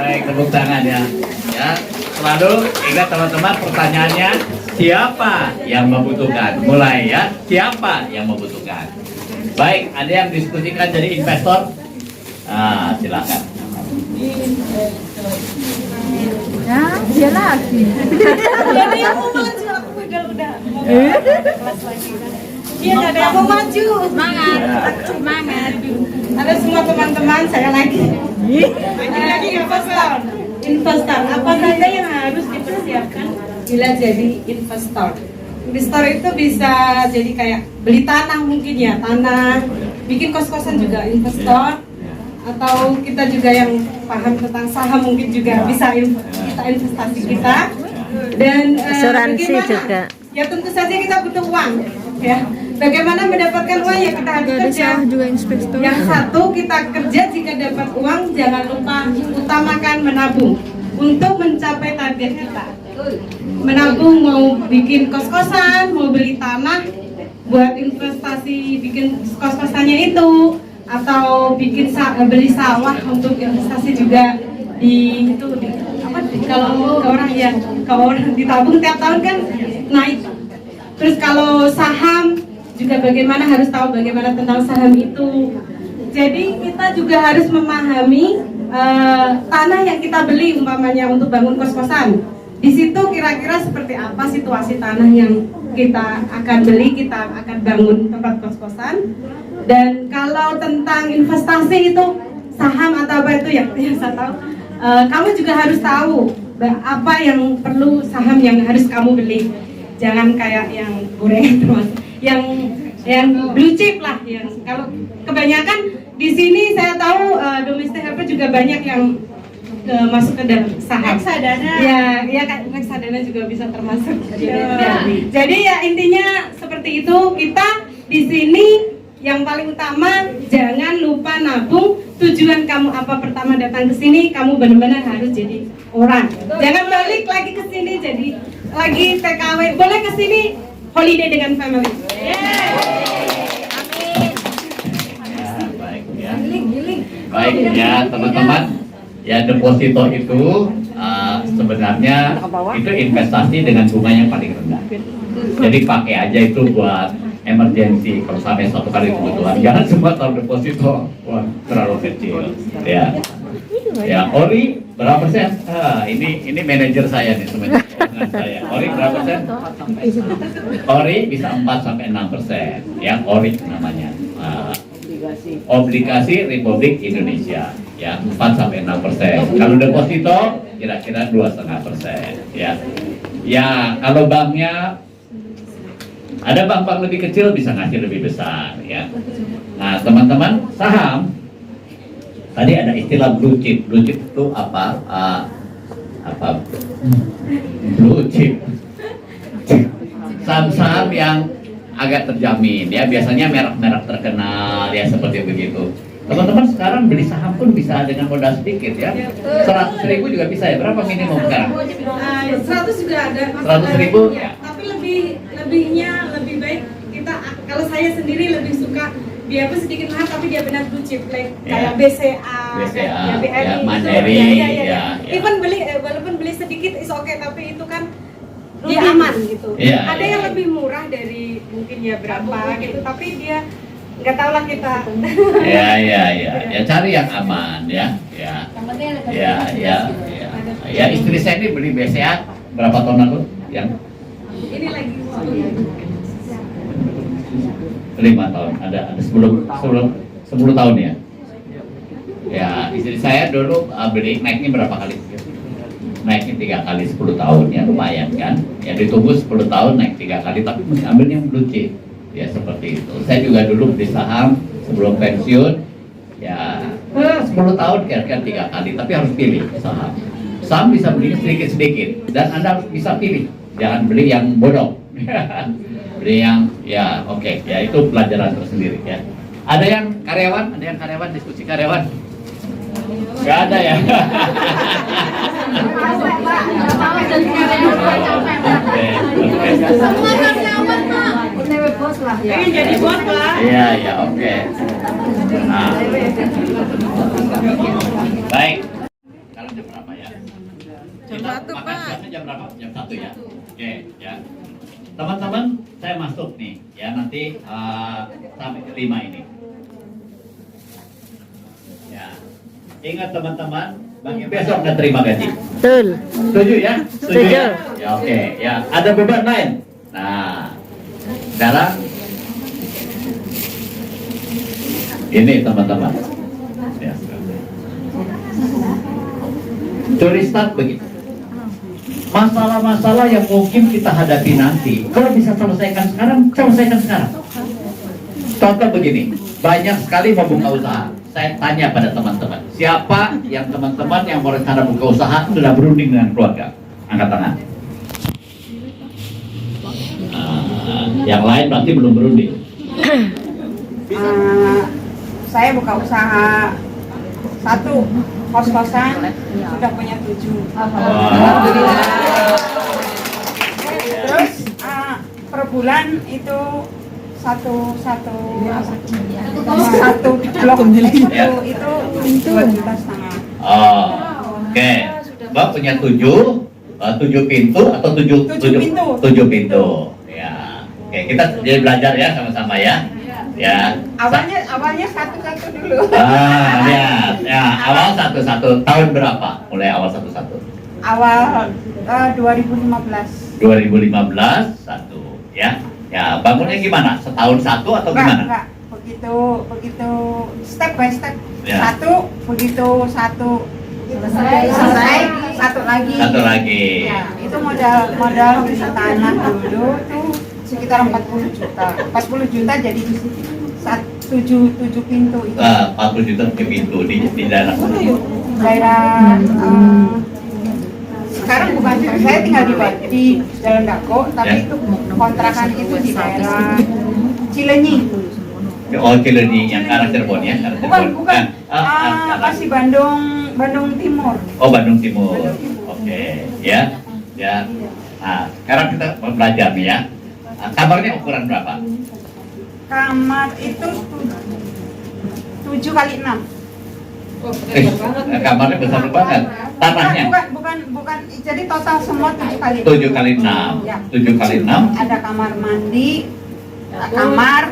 Baik, tepuk tangan ya. Ya, selalu ingat teman-teman, pertanyaannya siapa yang membutuhkan? Mulai ya, siapa yang membutuhkan? Baik, ada yang diskusikan jadi investor? Silakan. Ya, dia lagi. Jadi yang mau maju, aku udah kelas lagi. Dia nggak ada yang mau maju. Semangat. Ada semua teman-teman, saya lagi. Lagi investor. Apa saja yang harus dipersiapkan bila jadi investor? Investor itu bisa jadi kayak beli tanah mungkin ya, tanah, bikin kos-kosan juga investor. Atau kita juga yang paham tentang saham mungkin juga bisa kita investasi kita. Dan Asuransi bagaimana? juga. Ya tentu saja kita butuh uang ya. Bagaimana mendapatkan uang ya, kita harus kerja. Yang satu, kita kerja, jika dapat uang jangan lupa utamakan menabung untuk mencapai target kita. Menabung, mau bikin kos-kosan, mau beli tanah buat investasi bikin kos-kosannya itu, atau bikin beli sawah untuk investasi juga kalau ke orang ditabung tiap tahun kan naik. Terus kalau saham juga bagaimana, harus tahu bagaimana tentang saham itu. Jadi kita juga harus memahami tanah yang kita beli umpamanya untuk bangun kos-kosan. Di situ kira-kira seperti apa situasi tanah yang kita akan beli, kita akan bangun tempat kos-kosan. Dan kalau tentang investasi itu saham atau apa itu ya saya tahu. Kamu juga harus tahu apa yang perlu saham yang harus kamu beli. Jangan kayak yang gorengan, yang blue chip lah. Yang kalau kebanyakan di sini saya tahu domestic helper juga banyak yang masuk ke dalam saham. Reksadana. Ya kan, reksadana juga bisa termasuk. Jadi ya intinya seperti itu. Kita di sini yang paling utama jangan lupa nabung. Tujuan kamu apa pertama datang ke sini, kamu benar-benar harus jadi orang. Jangan balik lagi ke sini jadi lagi TKW. Boleh ke sini holiday dengan family. Baik ya. Baik ya teman-teman. Ya, deposito itu sebenarnya itu investasi dengan bunga yang paling rendah. Jadi pakai aja itu buat emergency kalau sampai suatu kali kebutuhan. Jangan semua taruh deposito, wah terlalu kecil. Ya, Ori berapa persen? Ini manajer saya nih sebenarnya. Saya. Ori berapa persen? Ori bisa 4 sampai 6%. Ya, Ori namanya. Obligasi Republik Indonesia. Ya, 4 sampai 6%. Kalau deposito kira-kira 2,5%. Ya, kalau banknya ada bank-bank lebih kecil bisa ngasih lebih besar. Ya. Nah, teman-teman, saham tadi ada istilah blue chip. Blue chip itu apa? apa blue chip, saham-saham yang agak terjamin ya, biasanya merek-merek terkenal ya seperti begitu. Teman-teman sekarang beli saham pun bisa dengan modal sedikit ya, 100.000 juga bisa ya. Berapa minimum sekarang? 100 juga ada. 100.000 ya. Tapi lebih baik kita, kalau saya sendiri lebih suka dia pun sedikit mahal tapi dia benar blue chip, like kayak BCA, ya, BRI, Mandiri, ya. Even walaupun beli sedikit is okay, tapi itu kan dia aman gitu. Ya, ada ya, yang ya. lebih murah dari mungkin ya berapa gitu, tapi dia nggak tahu lah kita. Ya cari yang aman ya. Ya istri saya ini beli BCA berapa tahun lalu? Yang Ini lagi 5 tahun, ada 10 tahun ya. Ya istri saya dulu beli, naiknya berapa kali? Naiknya 3 kali 10 tahun ya, lumayan kan? Ya ditunggu 10 tahun naik 3 kali, tapi mesti ambil yang blue chip ya seperti itu. Saya juga dulu beli saham sebelum pensiun ya 10 tahun kira-kira 3 kali, tapi harus pilih saham. Saham bisa beli sedikit-sedikit dan Anda harus bisa pilih, jangan beli yang bodoh. Beli yang ya oke. Ya itu pelajaran tersendiri ya. Ada yang karyawan, diskusi karyawan? Gak ada ya. pengen jadi bos lah. Iya oke. Nah. Baik. Sekarang jam berapa ya? Jam 1 Pak. Jam berapa? Jam 1 ya. Oke ya. Teman-teman, saya masuk nih ya nanti sampai ke 5 ini. Ya. Ingat teman-teman, besok udah terima gaji. Betul. Setuju ya? Setuju. Ya? Ya oke. Ya, ada beban lain. Nah, sekarang ini teman-teman. Ya. Curi start begitu. Masalah-masalah yang mungkin kita hadapi nanti, kalau bisa selesaikan sekarang. Contoh begini, banyak sekali mau buka usaha. Saya tanya pada teman-teman, siapa yang teman-teman yang mau rencana buka usaha sudah berunding dengan keluarga? Angkat tangan. Yang lain berarti belum berunding. Saya buka usaha 1 kos-kosan, sudah punya 7. Alhamdulillah. Terus per bulan itu satu blok itu 2,5 juta. Oke. Mbak punya 7 pintu atau 7 pintu. Ya. Oke, kita jadi belajar ya sama-sama ya. Ya. Awalnya satu dulu. Ya, awal satu. Tahun berapa? Mulai awal satu. Awal 2015. 2015 1 ya. Ya, bangunnya gimana? Setahun satu atau gimana? Enggak. Begitu step by step. Ya. Begitu satu selesai, satu lagi. Ya, itu modal beli tanah dulu tuh sekitar 40 juta. 40 juta jadi 7 pintu itu. 40 juta ke pintu di daerah mana? Daerah sekarang bukan, saya tinggal di Jalan Dako, tapi itu kontrakan itu di daerah Cilenyi. Oh, Cilenyi yang arah Cirebon ya? Bukan. Masih Bandung Timur. Oh, Bandung Timur. Oke, ya. Nah, sekarang kita belajar nih ya. Kamarnya ukuran berapa? Kamar itu 7 kali 6. Kamarnya besar banget. Tanahnya? Bukan. Jadi total semua 7 kali 6. 7 kali 6. Ya. 7 kali 6. Ada kamar mandi, kamar.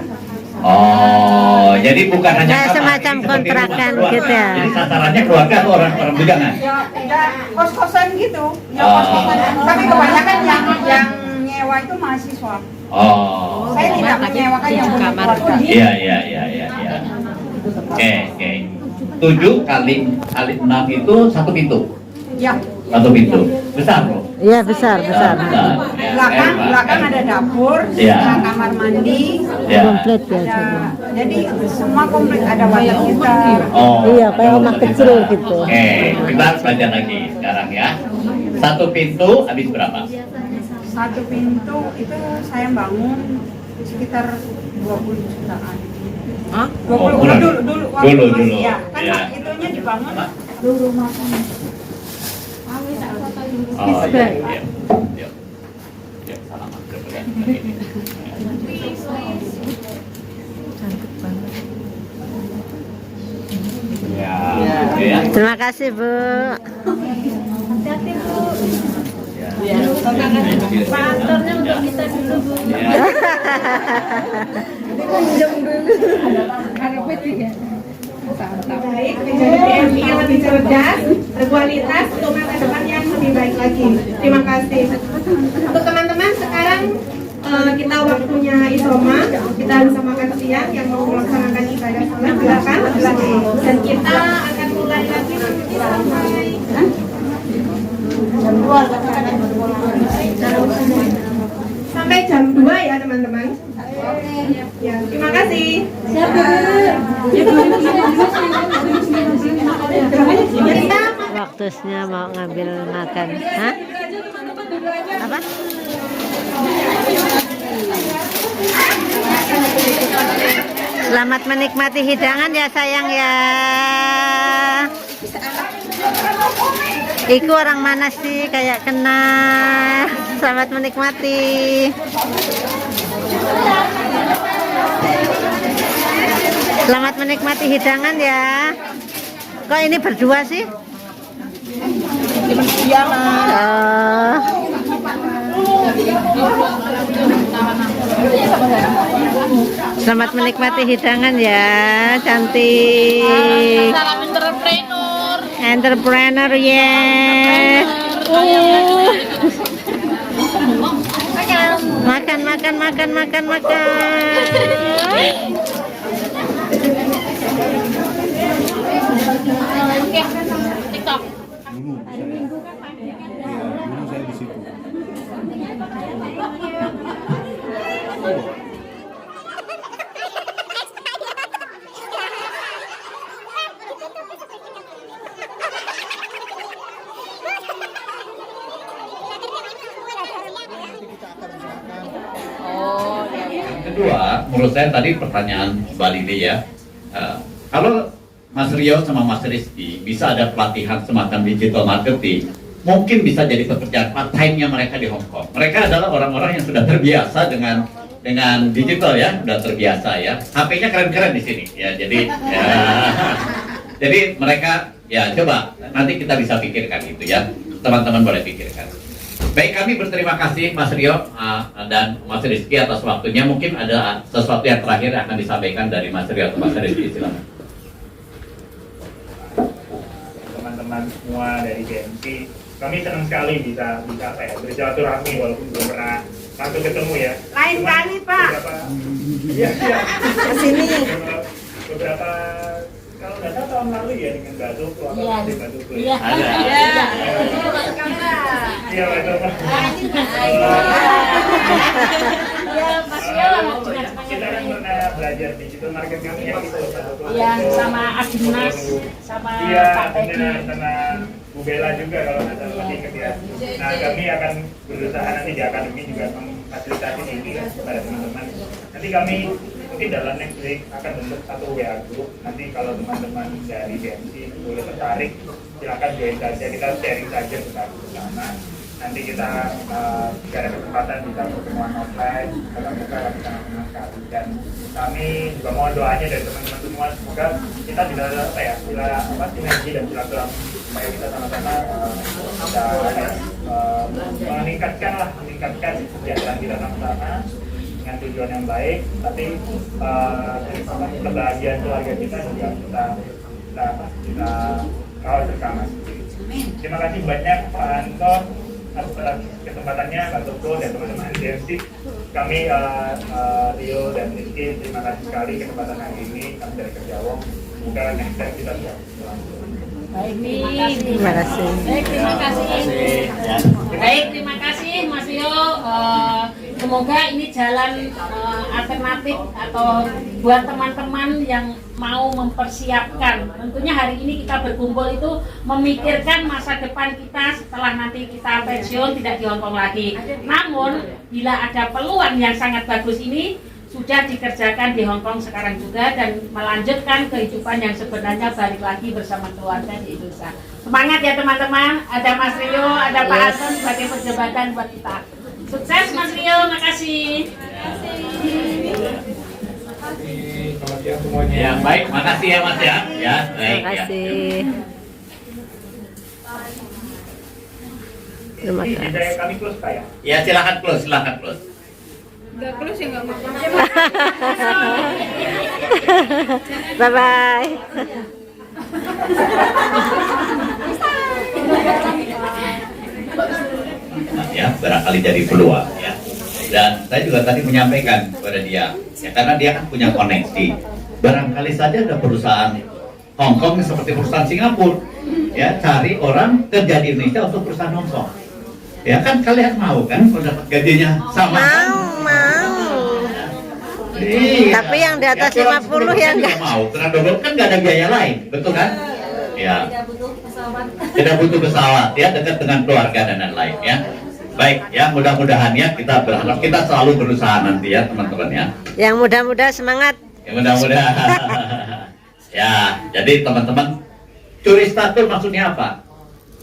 Oh, jadi bukan hanya Kayak kamar, semacam ini seperti kontrakan rumah keluarga. gitu ya. Jadi sasarannya keluarga atau orang bujangan? Ya kos-kosan gitu. Ya kos-kosan. Tapi kebanyakan yang nyewa itu mahasiswa. Oh. Saya tidak menyewakan yang punya keluarga. Iya. Oke. 7 kali 6 itu 1 pintu. Ya. 1 pintu. Besar loh. Iya besar. Belakang ada dapur, Ya. ada kamar mandi, Ya. Komplit ya. jadi semua komplit, ada water heater. Oh. Iya, kayak rumah kecil gitu. Oke, kita harus belajar lagi sekarang ya. Satu pintu habis berapa? Satu pintu itu saya bangun sekitar 20 jutaan. Oh, 20 dulu waktu dulu. masih ya. Kan Ya. itunya dibangun Dulu makan. Oh iya. Iya. Ya, salaman dulu ya. Ya, gitu ya. Terima kasih Bu. Hati-hati Bu. Ya. Faktornya untuk kita dulu Bu. Ya. Baik, menjadi PMI yang lebih cerdas, berkualitas untuk masa depan yang lebih baik lagi. Terima kasih. Untuk teman-teman sekarang kita waktunya isoma, kita bisa makan siang. Yang mau melaksanakan ibadah sholat silakan. Dan kita akan mulai lagi nanti sampai jam 2 ya teman-teman. Ya, terima kasih. Waktunya mau ngambil makan. Hah? Apa? Selamat menikmati hidangan ya sayang ya. Iku orang mana sih kayak kenal. Selamat menikmati. Selamat menikmati hidangan ya. Kok ini berdua sih? Selamat menikmati hidangan ya, cantik. Salam entrepreneur. Entrepreneur ya. Makan. TikTok. Kedua, menurut saya tadi pertanyaan Mbak Lili ya, kalau Mas Rio sama Mas Rizky bisa ada pelatihan semacam digital marketing, mungkin bisa jadi pekerjaan part-time-nya mereka di Hong Kong. Mereka adalah orang-orang yang sudah terbiasa dengan digital ya, sudah terbiasa ya. HP-nya keren-keren di sini ya, jadi mereka ya coba nanti kita bisa pikirkan itu ya, teman-teman boleh pikirkan. Baik, kami berterima kasih Mas Rio dan Mas Rizky atas waktunya. Mungkin ada sesuatu yang terakhir yang akan disampaikan dari Mas Rio atau Mas Rizky, silakan. Teman-teman semua dari GMC, kami senang sekali bisa bersilaturahmi walaupun belum pernah langsung ketemu ya. Lain kali Pak. Iya. Kesini. Beberapa kalau nggak salah tahun lalu ya dengan Mbak Tuku atau Mbak Tuku. Iya. Iya betul Pak. Kita kan pernah belajar digital market kami ya gitu Pak Tuku. Iya, sama Agnes, sama Pak Peggy. Sama Bu Bella juga kalau nggak salah masih ingat ya. Nah kami akan berusaha nanti di akademi juga memfasilitasi ini kepada teman-teman. Nanti kami mungkin dalam next week akan bentuk satu WA group. Nanti kalau teman-teman dari BMC boleh tertarik, silakan join saja. Kita sharing saja bersama. Nanti kita jika ada kesempatan bisa pertemuan offline, tetap muka kita senang sekali. Dan kami juga mohon doanya dari teman-teman semua, semoga kita tidak sinergi dan silaturahmi supaya kita sama-sama bisa meningkatkan kesejahteraan kita sama-sama dengan tujuan yang baik, tapi kebahagiaan keluarga kita juga kita kawal bersama. Terima kasih banyak Pak Anton atas kesempatannya, Pak Toko dan teman-teman DMC. Kami Rio dan Rizky, terima kasih sekali kesempatan hari ini. Kami dari Kerjawong, semoga next time kita bisa Baik, Terima kasih. Baik, terima kasih. Ya. Baik, terima kasih Mas Rio. Semoga ini jalan alternatif atau buat teman-teman yang mau mempersiapkan. Tentunya hari ini kita berkumpul itu memikirkan masa depan kita setelah nanti kita pensiun tidak di Hongkong lagi. Namun bila ada peluang yang sangat bagus ini sudah dikerjakan di Hongkong sekarang juga dan melanjutkan kehidupan yang sebenarnya balik lagi bersama keluarga di Indonesia. Semangat ya teman-teman. Ada Mas Rio, ada Pak Anton sebagai perdebatan buat kita. Sukses Mas Rio, makasih. Selamat siang semuanya. Ya, baik, makasih ya Mas ya. Ya, baik. Terima kasih. Terima Ini kasih. saya kami close Pak ya. Ya, silakan close. Enggak close ya enggak mau. Bye bye. Ya, barangkali jadi peluang ya. Dan saya juga tadi menyampaikan kepada dia, ya karena dia kan punya koneksi. Barangkali saja ada perusahaan Hong Kong seperti perusahaan Singapura, ya cari orang kerja di Indonesia untuk perusahaan Hong Kong. Ya kan kalian mau kan kalau dapat gajinya sama? Mau. Iya. Tapi yang di atas Ya, 50 ya enggak. mau, karena double kan nggak ada biaya lain, betul kan? Ya. Tidak butuh pesawat, ya dekat dengan keluarga dan lain-lain ya. Baik, ya mudah-mudahan ya kita berharap kita selalu berusaha nanti ya teman-teman ya. Yang mudah-mudah semangat. Ya mudah-mudahan. Ya, jadi teman-teman, curi status maksudnya apa?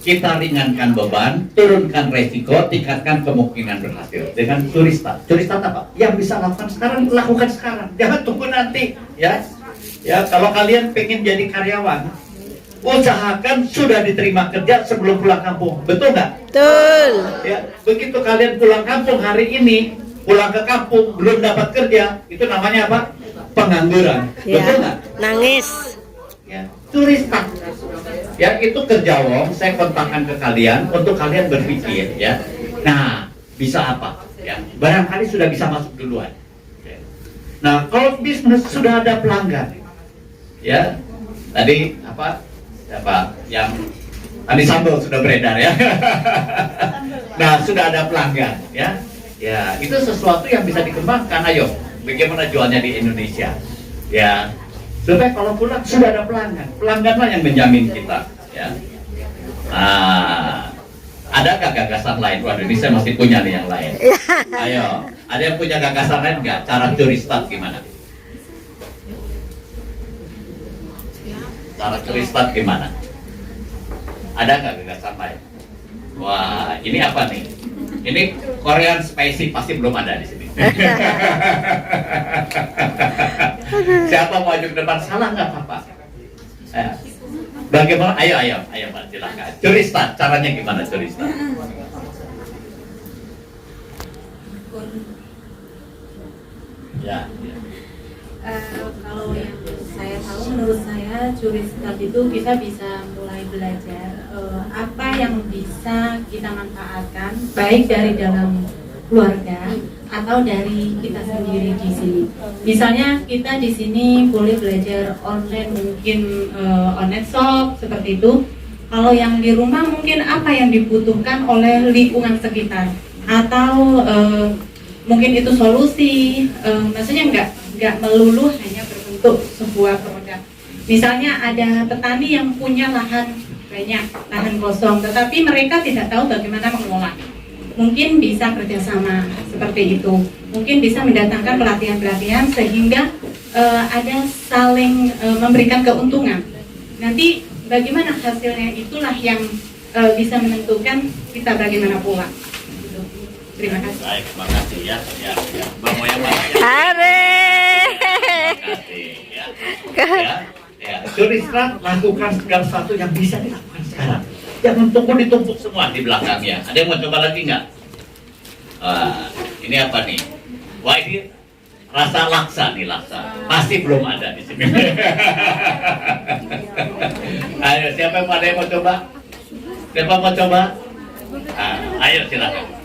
Kita ringankan beban, turunkan resiko, tingkatkan kemungkinan berhasil dengan curi start. Curi start apa? Yang bisa lakukan sekarang, lakukan sekarang. Jangan tunggu nanti, ya. Ya, kalau kalian pengen jadi karyawan, usahakan sudah diterima kerja sebelum pulang kampung. Betul nggak? Betul. Ya, begitu kalian pulang kampung hari ini, pulang ke kampung belum dapat kerja, itu namanya apa? Pengangguran. Betul nggak? Nangis. Ya, curi start. Ya, itu kerja wong. Saya kontakkan ke kalian untuk kalian berpikir ya. Nah, bisa apa? Ya, barangkali sudah bisa masuk duluan. Ya. Nah, kalau bisnis sudah ada pelanggan, ya, tadi apa? Siapa yang Andi Sambal sudah beredar ya. Nah, sudah ada pelanggan ya. Ya, itu sesuatu yang bisa dikembangkan. Ayo, bagaimana jualnya di Indonesia? Ya, supaya kalau pulang sudah ada pelanggan. Pelangganlah yang menjamin kita ya. Nah, ada nggak gagasan lain? Waduh, ini saya masih punya nih yang lain. Ayo, ada yang punya gagasan lain nggak? Cara curi start gimana? Cara curi start gimana? Ada nggak gagasan lain? Wah, ini apa nih? Ini Korean spicy pasti belum ada di sini. Siapa mau maju ke depan? Salah nggak apa-apa. Bagaimana? Ayo Pak, silakan. Curi start, caranya gimana curi start? Ya. Kalau yang saya tahu, menurut saya curi start itu kita bisa mulai belajar apa yang bisa kita manfaatkan baik dari dalam keluarga atau dari kita sendiri di sini. Misalnya kita di sini boleh belajar online, mungkin online shop seperti itu. Kalau yang di rumah mungkin apa yang dibutuhkan oleh lingkungan sekitar atau mungkin itu solusi, maksudnya nggak melulu hanya berbentuk sebuah produk. Misalnya ada petani yang punya lahan banyak, lahan kosong, tetapi mereka tidak tahu bagaimana mengelola. Mungkin bisa kerjasama seperti itu. Mungkin bisa mendatangkan pelatihan-pelatihan sehingga ada saling memberikan keuntungan. Nanti bagaimana hasilnya itulah yang bisa menentukan kita bagaimana pula. Terima kasih. Baik, terima kasih ya. Bang Moya mana? Are. Terima kasih ya. Ya, curi start, lakukan segala sesuatu yang bisa dilakukan sekarang. Jangan tunggu ditumpuk semua di belakangnya. Ada yang mau coba lagi nggak? Ini apa nih? Wah, ini rasa laksa nih, laksa. Pasti belum ada di sini. Ayo, siapa yang ada yang mau coba? Siapa mau coba? Ayo silakan.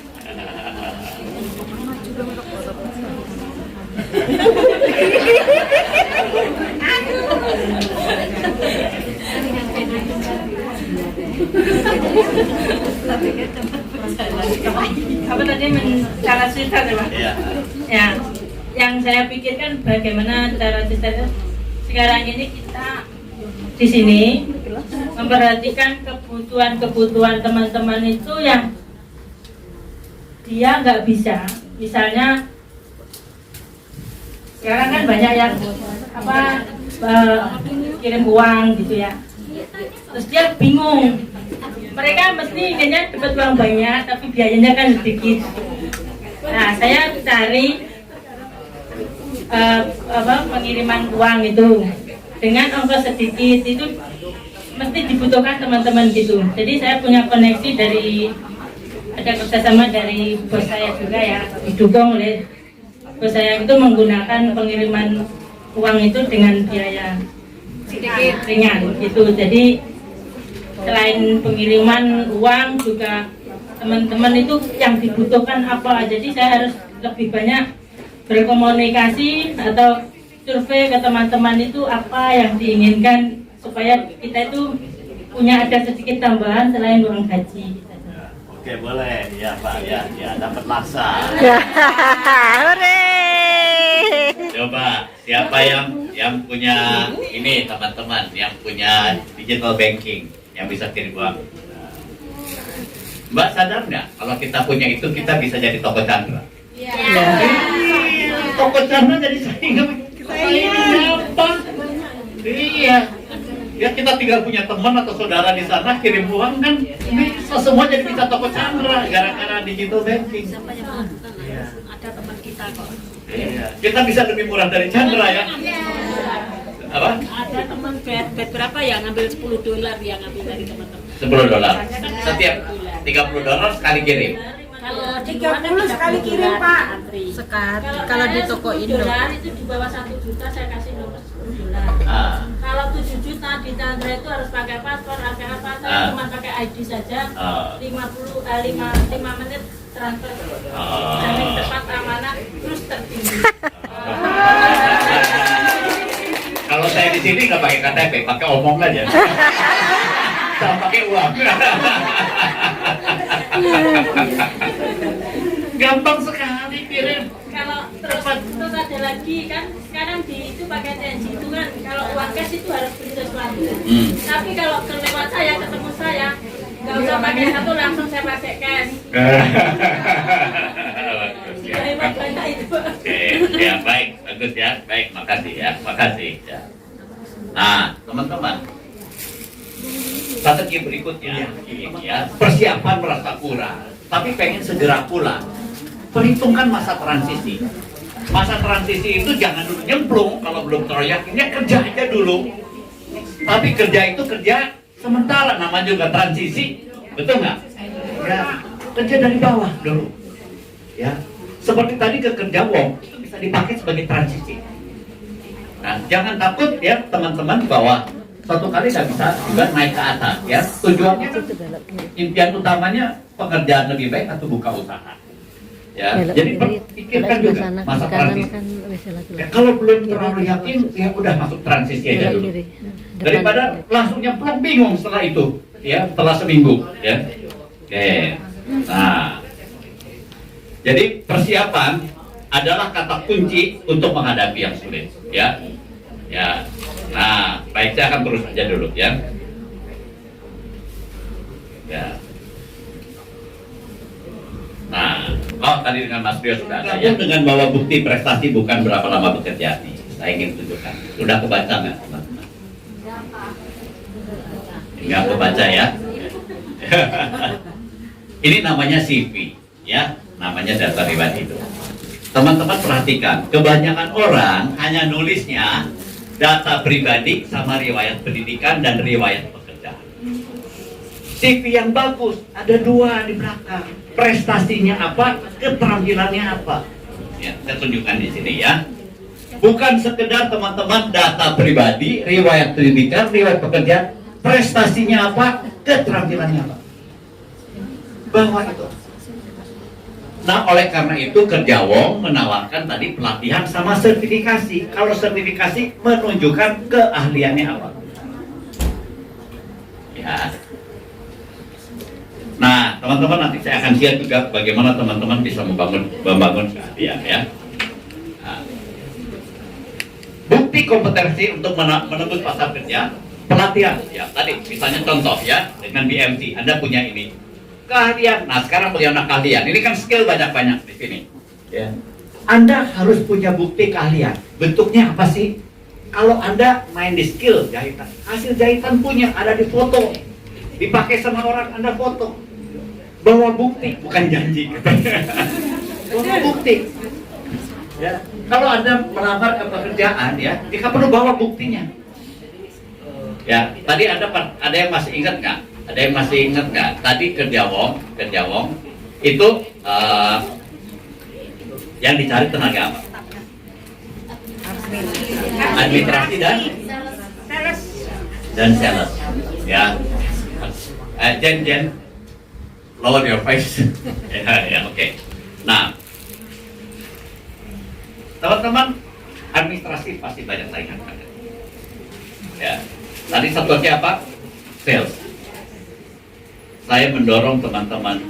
apa tadi cara cerita ya Pak? Iya. Ya, yang saya pikirkan bagaimana cara cerita sekarang ini kita di sini memperhatikan kebutuhan teman-teman itu yang dia nggak bisa, misalnya sekarang kan banyak yang kirim uang gitu ya, terus dia bingung, mereka mesti inginnya dapat uang banyak tapi biayanya kan sedikit. Nah, saya cari pengiriman uang itu dengan ongkos sedikit itu mesti dibutuhkan teman-teman gitu. Jadi saya punya koneksi dari, ada kerjasama dari bos saya juga ya, didukung oleh bos saya itu menggunakan pengiriman uang itu dengan biaya sedikit ringan gitu. Jadi selain pengiriman uang juga teman-teman itu yang dibutuhkan apa. Jadi saya harus lebih banyak berkomunikasi atau survei ke teman-teman itu apa yang diinginkan supaya kita itu punya ada sedikit tambahan selain uang gaji. Oke, boleh. Ya, Pak. Ya, dapat laksa. Coba, siapa yang punya ini teman-teman, yang punya digital banking, yang bisa kirim uang? Mbak sadar nggak kalau kita punya itu kita bisa jadi toko Chandra? Iya. Toko Chandra jadi saingan gampang. Iya. Ya kita tinggal punya teman atau saudara di sana kirim uang kan bisa semua jadi bisa toko Chandra gara-gara digital banking. Ada teman kita kok. Iya. Kita bisa lebih murah dari Chandra ya. Apa? Ada teman berapa yang ngambil $10 yang ngambil dari teman-teman. $10. Setiap $30 sekali kirim. Kalau 30 sekali kirim Pak. Kalau di toko Indo itu di bawah 1 juta saya kasih nomor $10. Kalau 7 juta di Chandra itu harus pakai paspor, pakai apa? Saya cuma pakai ID saja. 5 menit transfer. Jamin cepat, amanah, terus tertinggi. Kalau saya di sini nggak pakai KTP, pakai omong aja. Sama pakai uang. Gampang sekali kirim. Kalau terus ada lagi kan sekarang di itu pakai TNC itu kan kalau uang cash itu harus beli sesuatu. Tapi kalau kelewat saya ketemu saya nggak usah pakai satu langsung saya pakai cash. Hebat banget itu. Oke, ya baik, bagus ya, baik, makasih ya, makasih ya. Nah, teman-teman, strategi berikutnya ini ya, persiapan merasa kurang, tapi pengen segera pulang. Perhitungkan masa transisi. Masa transisi itu jangan dulu nyemplung kalau belum terlalu yakinnya kerja aja dulu. Tapi kerja itu kerja sementara, namanya juga transisi, betul nggak? Ya, kerja dari bawah dulu. Ya, seperti tadi kerja wong itu bisa dipakai sebagai transisi. Nah, jangan takut ya teman-teman bahwa suatu kali nggak bisa juga naik ke atas ya. Tujuannya impian utamanya pekerjaan lebih baik atau buka usaha. Ya, jadi pikirkan juga masa transisi. Ya, kalau belum terlalu yakin, ya udah masuk transisi aja dulu. Daripada langsung nyemplung bingung setelah itu, ya setelah seminggu, ya. Oke. Nah, jadi persiapan adalah kata kunci untuk menghadapi yang sulit, ya. Ya. Nah, baik saya akan terus aja dulu, ya. Ya. Nah, tadi dengan Mas Rio sudah ada ya. Dengan bawa bukti prestasi bukan berapa lama bekerja nih. Saya ingin tunjukkan. Sudah kebaca nggak, teman-teman? Nggak kebaca ya. Ini namanya CV, ya. Namanya data pribadi itu. Teman-teman perhatikan, kebanyakan orang hanya nulisnya data pribadi sama riwayat pendidikan dan riwayat pekerjaan. CV yang bagus ada 2 di belakang. Prestasinya apa, keterampilannya apa. Ya, saya tunjukkan di sini ya. Bukan sekedar teman-teman data pribadi, riwayat pendidikan, riwayat pekerjaan, prestasinya apa, keterampilannya apa. Bawa itu. Nah, oleh karena itu Kerjawong menawarkan tadi pelatihan sama sertifikasi. Kalau sertifikasi menunjukkan keahliannya apa. Ya. Nah, Nah, teman-teman nanti saya akan share juga bagaimana teman-teman bisa membangun keahlian ya. Nah, bukti kompetensi untuk menembus pasar kerja, pelatihan ya. Tadi misalnya contoh ya dengan BMC, Anda punya ini keahlian. Nah, sekarang bagaimana keahlian? Ini kan skill banyak-banyak di sini. Ya. Anda harus punya bukti keahlian. Bentuknya apa sih? Kalau Anda main di skill jahitan, hasil jahitan punya ada di foto, dipakai sama orang, Anda foto, bawa bukti, bukan janji. Bawa bukti. Ya. Kalau Anda melamar ke pekerjaan, ya, jika perlu bawa buktinya. Ya, tadi ada yang masih ingat nggak? Ada yang masih ingat nggak? Tadi kerja wong itu yang dicari tenaga apa? Administrasi dan sales. Ya. Jen, lower your face. ya, oke. Nah, teman-teman, administrasi pasti banyak saingan. Ya. Tadi satunya apa? Sales. Saya mendorong teman-teman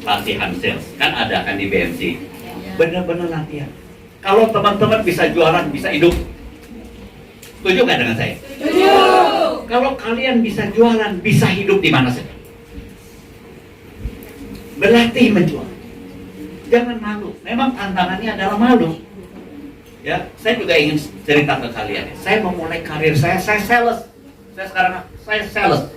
latihan sales. Kan ada kan di BMC. Benar-benar latihan. Kalau teman-teman bisa jualan, bisa hidup. Setuju nggak dengan saya? Setuju. Kalau kalian bisa jualan, bisa hidup di mana saja. Berlatih menjual. Jangan malu. Memang tantangannya adalah malu. Ya, saya juga ingin cerita ke kalian. Saya memulai karir saya sales. Saya sales.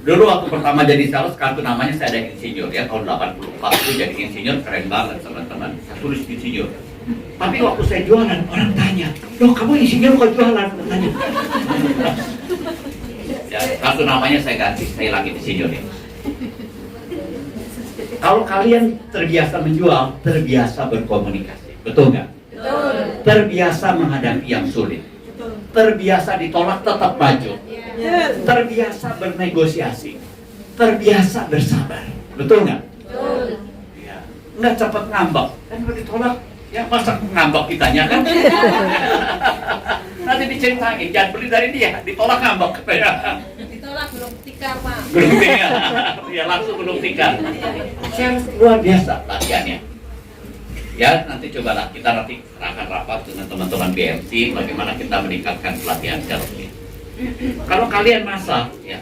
Dulu waktu pertama jadi sales, kartu namanya saya ada insinyur ya, tahun 84 itu jadi insinyur, keren banget teman-teman. Saya tulis insinyur. Tapi waktu saya jualan, orang tanya, loh kamu insinyur kok jualan? Tanya. Ya, kartu namanya saya ganti, saya hilangin insinyur ya. Kalau kalian terbiasa menjual, terbiasa berkomunikasi, betul nggak? Betul. Terbiasa menghadapi yang sulit, terbiasa ditolak tetap maju, terbiasa bernegosiasi, terbiasa bersabar, betul nggak? Betul. Ya, nggak cepat ngambek, kan kalau ditolak, ya masa ngambek kitanya kan? Nanti diceritain, jangan beli dari dia, ditolak ngambek. Ditolak belum tikar Pak. Belum tikar, ya langsung belum tikar. Sales luar biasa latihannya. Ya, nanti cobalah kita akan rapat dengan teman-teman BMC bagaimana kita meningkatkan pelatihan sales ini. Kalau kalian masak, ya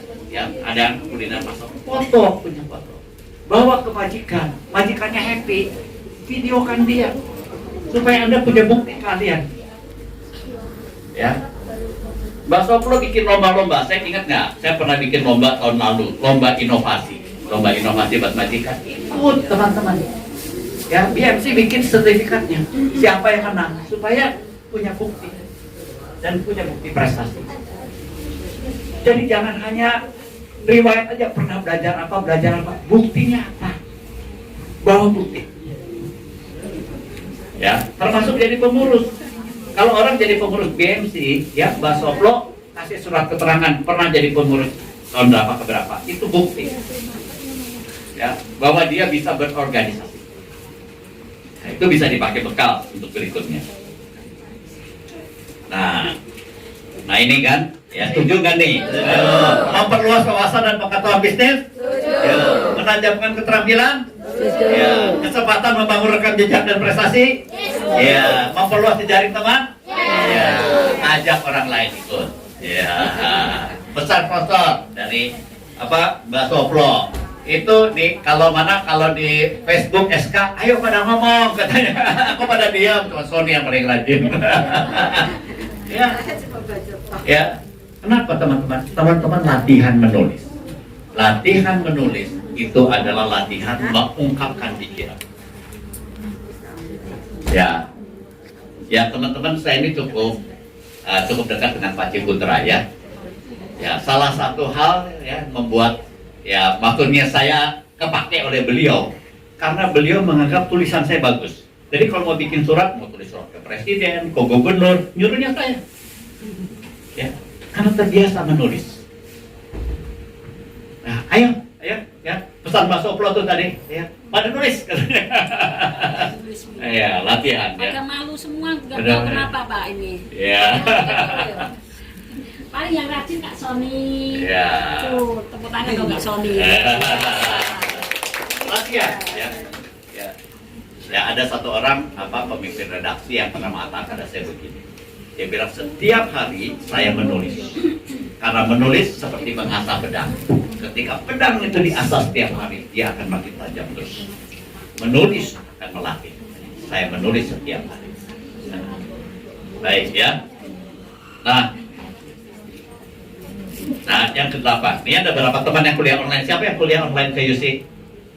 ada yang kuliner masak, foto, punya foto, bawa ke majikan, majikannya happy, videokan dia, supaya Anda punya bukti kalian. Ya, Mbak Soplo bikin lomba-lomba, saya ingat nggak? Saya pernah bikin lomba tahun lalu, lomba inovasi buat majikan. Ikut teman-teman. Ya, BMC bikin sertifikatnya, siapa yang menang, supaya punya bukti dan punya bukti prestasi. Jadi jangan hanya riwayat aja, pernah belajar apa, buktinya apa, bawa bukti. Ya, termasuk jadi pengurus. Kalau orang jadi pengurus BMC, ya Mbak Soplo kasih surat keterangan pernah jadi pengurus tahun berapa ke berapa, itu bukti. Ya, bahwa dia bisa berorganisasi. Nah, itu bisa dipakai bekal untuk berikutnya. Nah ini kan, ya setuju kan nih? Memperluas wawasan dan pengetahuan bisnis, menanamkan keterampilan, ya, kesempatan membangun rekam jejak dan prestasi, ya, memperluas jejaring teman, ya, ajak orang lain ikut, ya, pesan sponsor dari Mbak Soplo. Itu kalau di Facebook SK, ayo pada ngomong katanya, aku pada diam, cuma Sony yang paling rajin. Ya, kenapa teman-teman? Teman-teman latihan menulis. Latihan menulis itu adalah latihan mengungkapkan pikiran. Ya teman-teman, saya ini cukup dekat dengan Pak Ciputra ya. Ya, salah satu hal ya membuat maksudnya saya kepake oleh beliau karena beliau menganggap tulisan saya bagus. Jadi kalau mau bikin surat, mau tulis surat ke presiden, ke gubernur, nyuruhnya saya. Ya, karena terbiasa menulis. Nah, ayo, ya, pesan Mbak Soplo tuh tadi, ya, pada nulis. Ya, latihan. Pada ya. malu semua, nggak tahu kenapa Pak ini. Ya. Paling yang rajin Kak Sony. Ya. Tuh, tepuk tangan dong Kak Sony. Latihan ya. Ya ada satu orang pemimpin redaksi yang pernah mengatakan pada saya begini. Dia bilang setiap hari saya menulis. Karena menulis seperti mengasah pedang. Ketika pedang itu diasah setiap hari, dia akan makin tajam terus. Menulis akan melatih. Saya menulis setiap hari. Baik ya. Nah, yang ke-8. Ini ada beberapa teman yang kuliah online. Siapa yang kuliah online ke UC?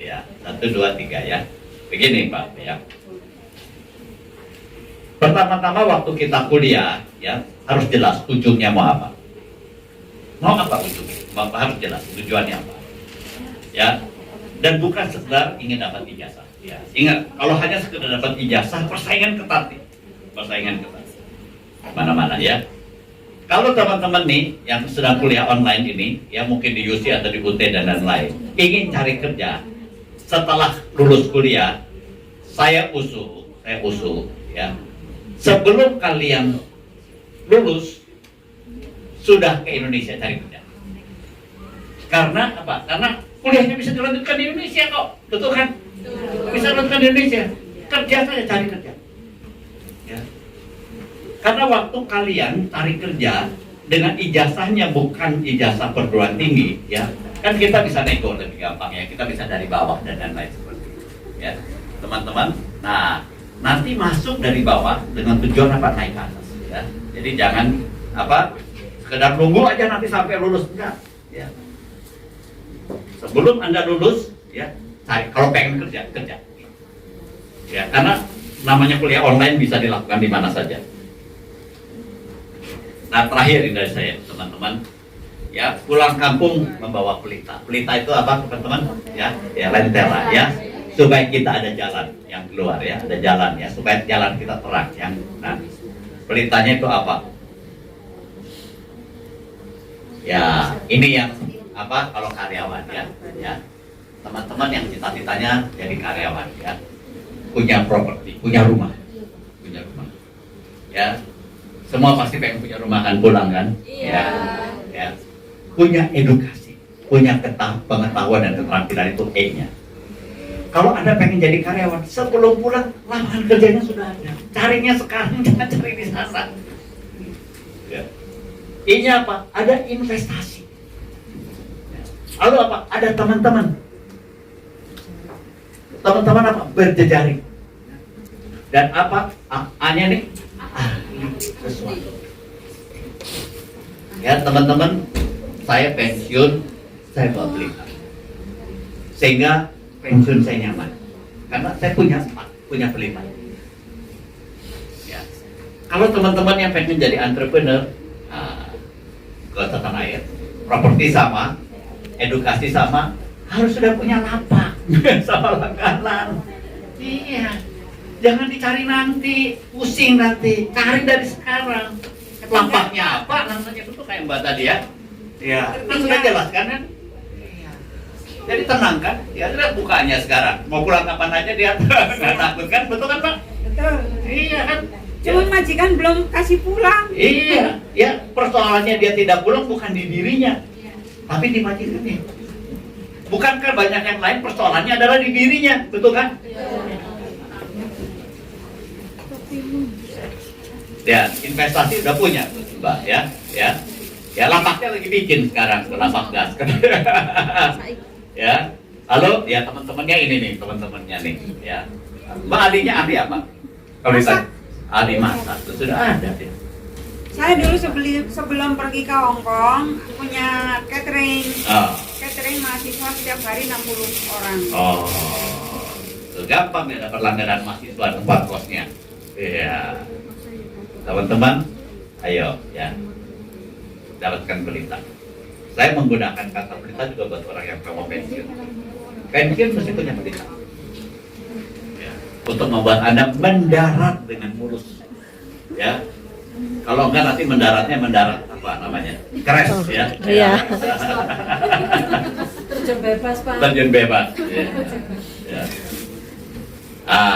Ya, 1, 2, 3 ya. Begini Pak ya. Pertama-tama waktu kita kuliah ya harus jelas ujungnya mau apa. Mau apa ujungnya? Harus jelas tujuannya apa. Ya. Dan bukan sekedar ingin dapat ijazah. Ya. Ingat, kalau hanya sekedar dapat ijazah, persaingan ketat. Persaingan ketat. Mana-mana ya. Kalau teman-teman nih yang sedang kuliah online ini, ya mungkin di UC atau di UT dan lain-lain, ingin cari kerja setelah lulus kuliah, saya usul ya. Sebelum kalian lulus sudah ke Indonesia cari kerja. Karena apa? Karena kuliahnya bisa dilanjutkan di Indonesia kok, betul kan? Bisa dilanjutkan di Indonesia. Kerja saja, cari kerja. Ya. Karena waktu kalian cari kerja dengan ijazahnya bukan ijazah perguruan tinggi, ya kan kita bisa nego lebih gampang ya, kita bisa dari bawah dan lain seperti itu, ya teman-teman. Nah, nanti masuk dari bawah dengan tujuan apa? Naik ke atas, ya. Jadi jangan sekedar nunggu aja nanti sampai lulus, enggak, ya. Sebelum Anda lulus, ya cari. Kalau pengen kerja, ya karena namanya kuliah online bisa dilakukan di mana saja. Nah, terakhir ini dari saya, teman-teman, ya pulang kampung membawa pelita. Pelita itu apa, teman-teman? Ya lentera, ya, supaya kita ada jalan yang keluar, ya, ada jalan, ya, supaya jalan kita terang. Yang, nah, pelitanya itu apa? Ya, ini yang kalau karyawan, ya, teman-teman yang cita-citanya jadi karyawan, ya, punya properti, punya rumah, ya. Semua pasti pengen punya rumah kan, pulang kan? Iya. Ya. Punya edukasi, punya pengetahuan dan keterampilan itu E-nya. Kalau Anda pengen jadi karyawan, sebelum pulang lapangan kerjanya sudah ada. Carinya sekarang, jangan cari di sana. Ya. E-nya apa? Ada investasi. Lalu apa? Ada teman-teman. Teman-teman apa? Berjejaring. Dan apa? A-nya nih? Sesuatu. Ya teman-teman, saya pensiun, saya bawa pelita, sehingga pensiun saya nyaman, karena saya punya pelita. Ya. Kalau teman-teman yang pengen jadi entrepreneur, ke tanah air, properti sama, edukasi sama, harus sudah punya lapak sama langganan. Iya. Jangan dicari nanti, pusing nanti, cari dari sekarang. Lapaknya apa, namanya itu kayak Mbak tadi ya. Ya, kan sudah jelaskan kan? Jadi tenang kan? Ya, lihat bukanya sekarang. Mau pulang kapan aja dia nggak takut kan? Betul kan Pak? Betul. Iya kan? Cuman majikan belum kasih pulang. Iya, ya persoalannya dia tidak pulang bukan di dirinya, tapi di majikannya. Bukankah banyak yang lain persoalannya adalah di dirinya, betul kan? Ya, investasi udah punya, Mbak, ya, lapaknya lagi bikin sekarang, lapak gas. Ya, halo, ya teman-temannya ini nih, teman-temannya nih, ya. Mbak Adinya ahli apa? Kalau ditanya, ahli masak, sudah ada ya. Saya dulu sebelum pergi ke Hong Kong punya catering. Catering mahasiswa setiap hari 60 orang. Oh, gampang ya dapat langganan mahasiswa tempat kosnya. Iya. Teman-teman, ayo ya, dapatkan pelita. Saya menggunakan kata pelita juga buat orang yang mau pensiun. Pensiun mesti punya pelita. Ya. Untuk membuat Anda mendarat dengan mulus. Ya. Kalau enggak nanti mendarat apa namanya? Crash ya. Iya. Terjun bebas Pak. Terjun bebas. Ya.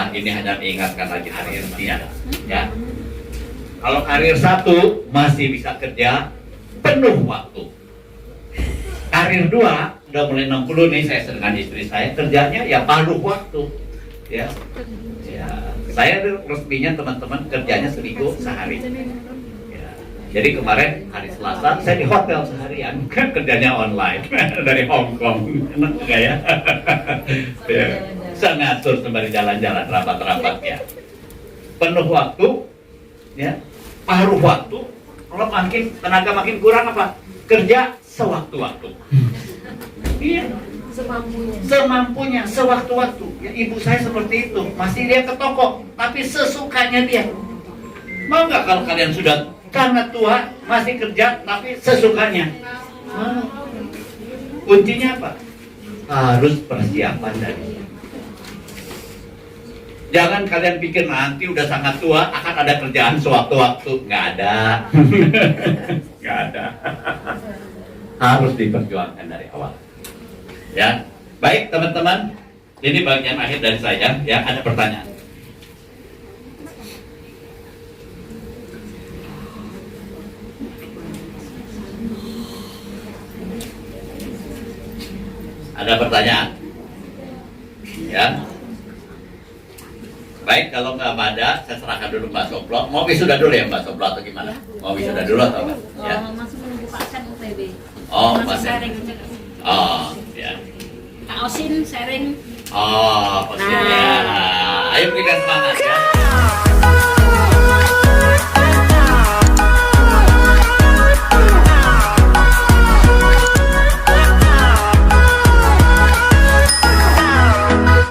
Ini hanya diingatkan lagi karirnya, ya. Kalau karir 1 masih bisa kerja, penuh waktu. Karir 2, udah mulai 60 nih saya dengan istri saya, kerjanya ya paruh waktu. Ya. Ya, saya resminya teman-teman kerjanya seminggu sehari. Ya. Jadi kemarin hari Selasa saya di hotel seharian, kan kerjanya online dari Hong Kong. Enak enggak ya? Ya. Saya ngatur sembari jalan-jalan rapat-rapat ya. Penuh waktu, ya, paruh waktu. Kalau makin tenaga makin kurang apa? Kerja sewaktu-waktu. Iya. Semampunya, sewaktu-waktu. Ya, ibu saya seperti itu. Masih dia ke toko, tapi sesukanya dia. Mau nggak kalau kalian sudah karena tua masih kerja, tapi sesukanya? Kuncinya apa? Harus persiapan dari. Jangan kalian pikir nanti udah sangat tua akan ada kerjaan sewaktu-waktu. Nggak ada. Nggak ada. Harus diperjuangkan dari awal. Ya, baik teman-teman. Ini bagian akhir dari saya. Ya, ada pertanyaan. Ada pertanyaan? Ya. Baik, kalau nggak ada, saya serahkan dulu Mbak Soplo. Mau wisuda dulu ya Mbak Soplo atau gimana? Mau wisuda dulu atau apa? Ya. Masih menunggu Pak Sen UTB. Oh, masih Pak Sen. sharing. Oh, ya. Kak Osin sharing. Oh, ya. Ayo berikan semangat ya.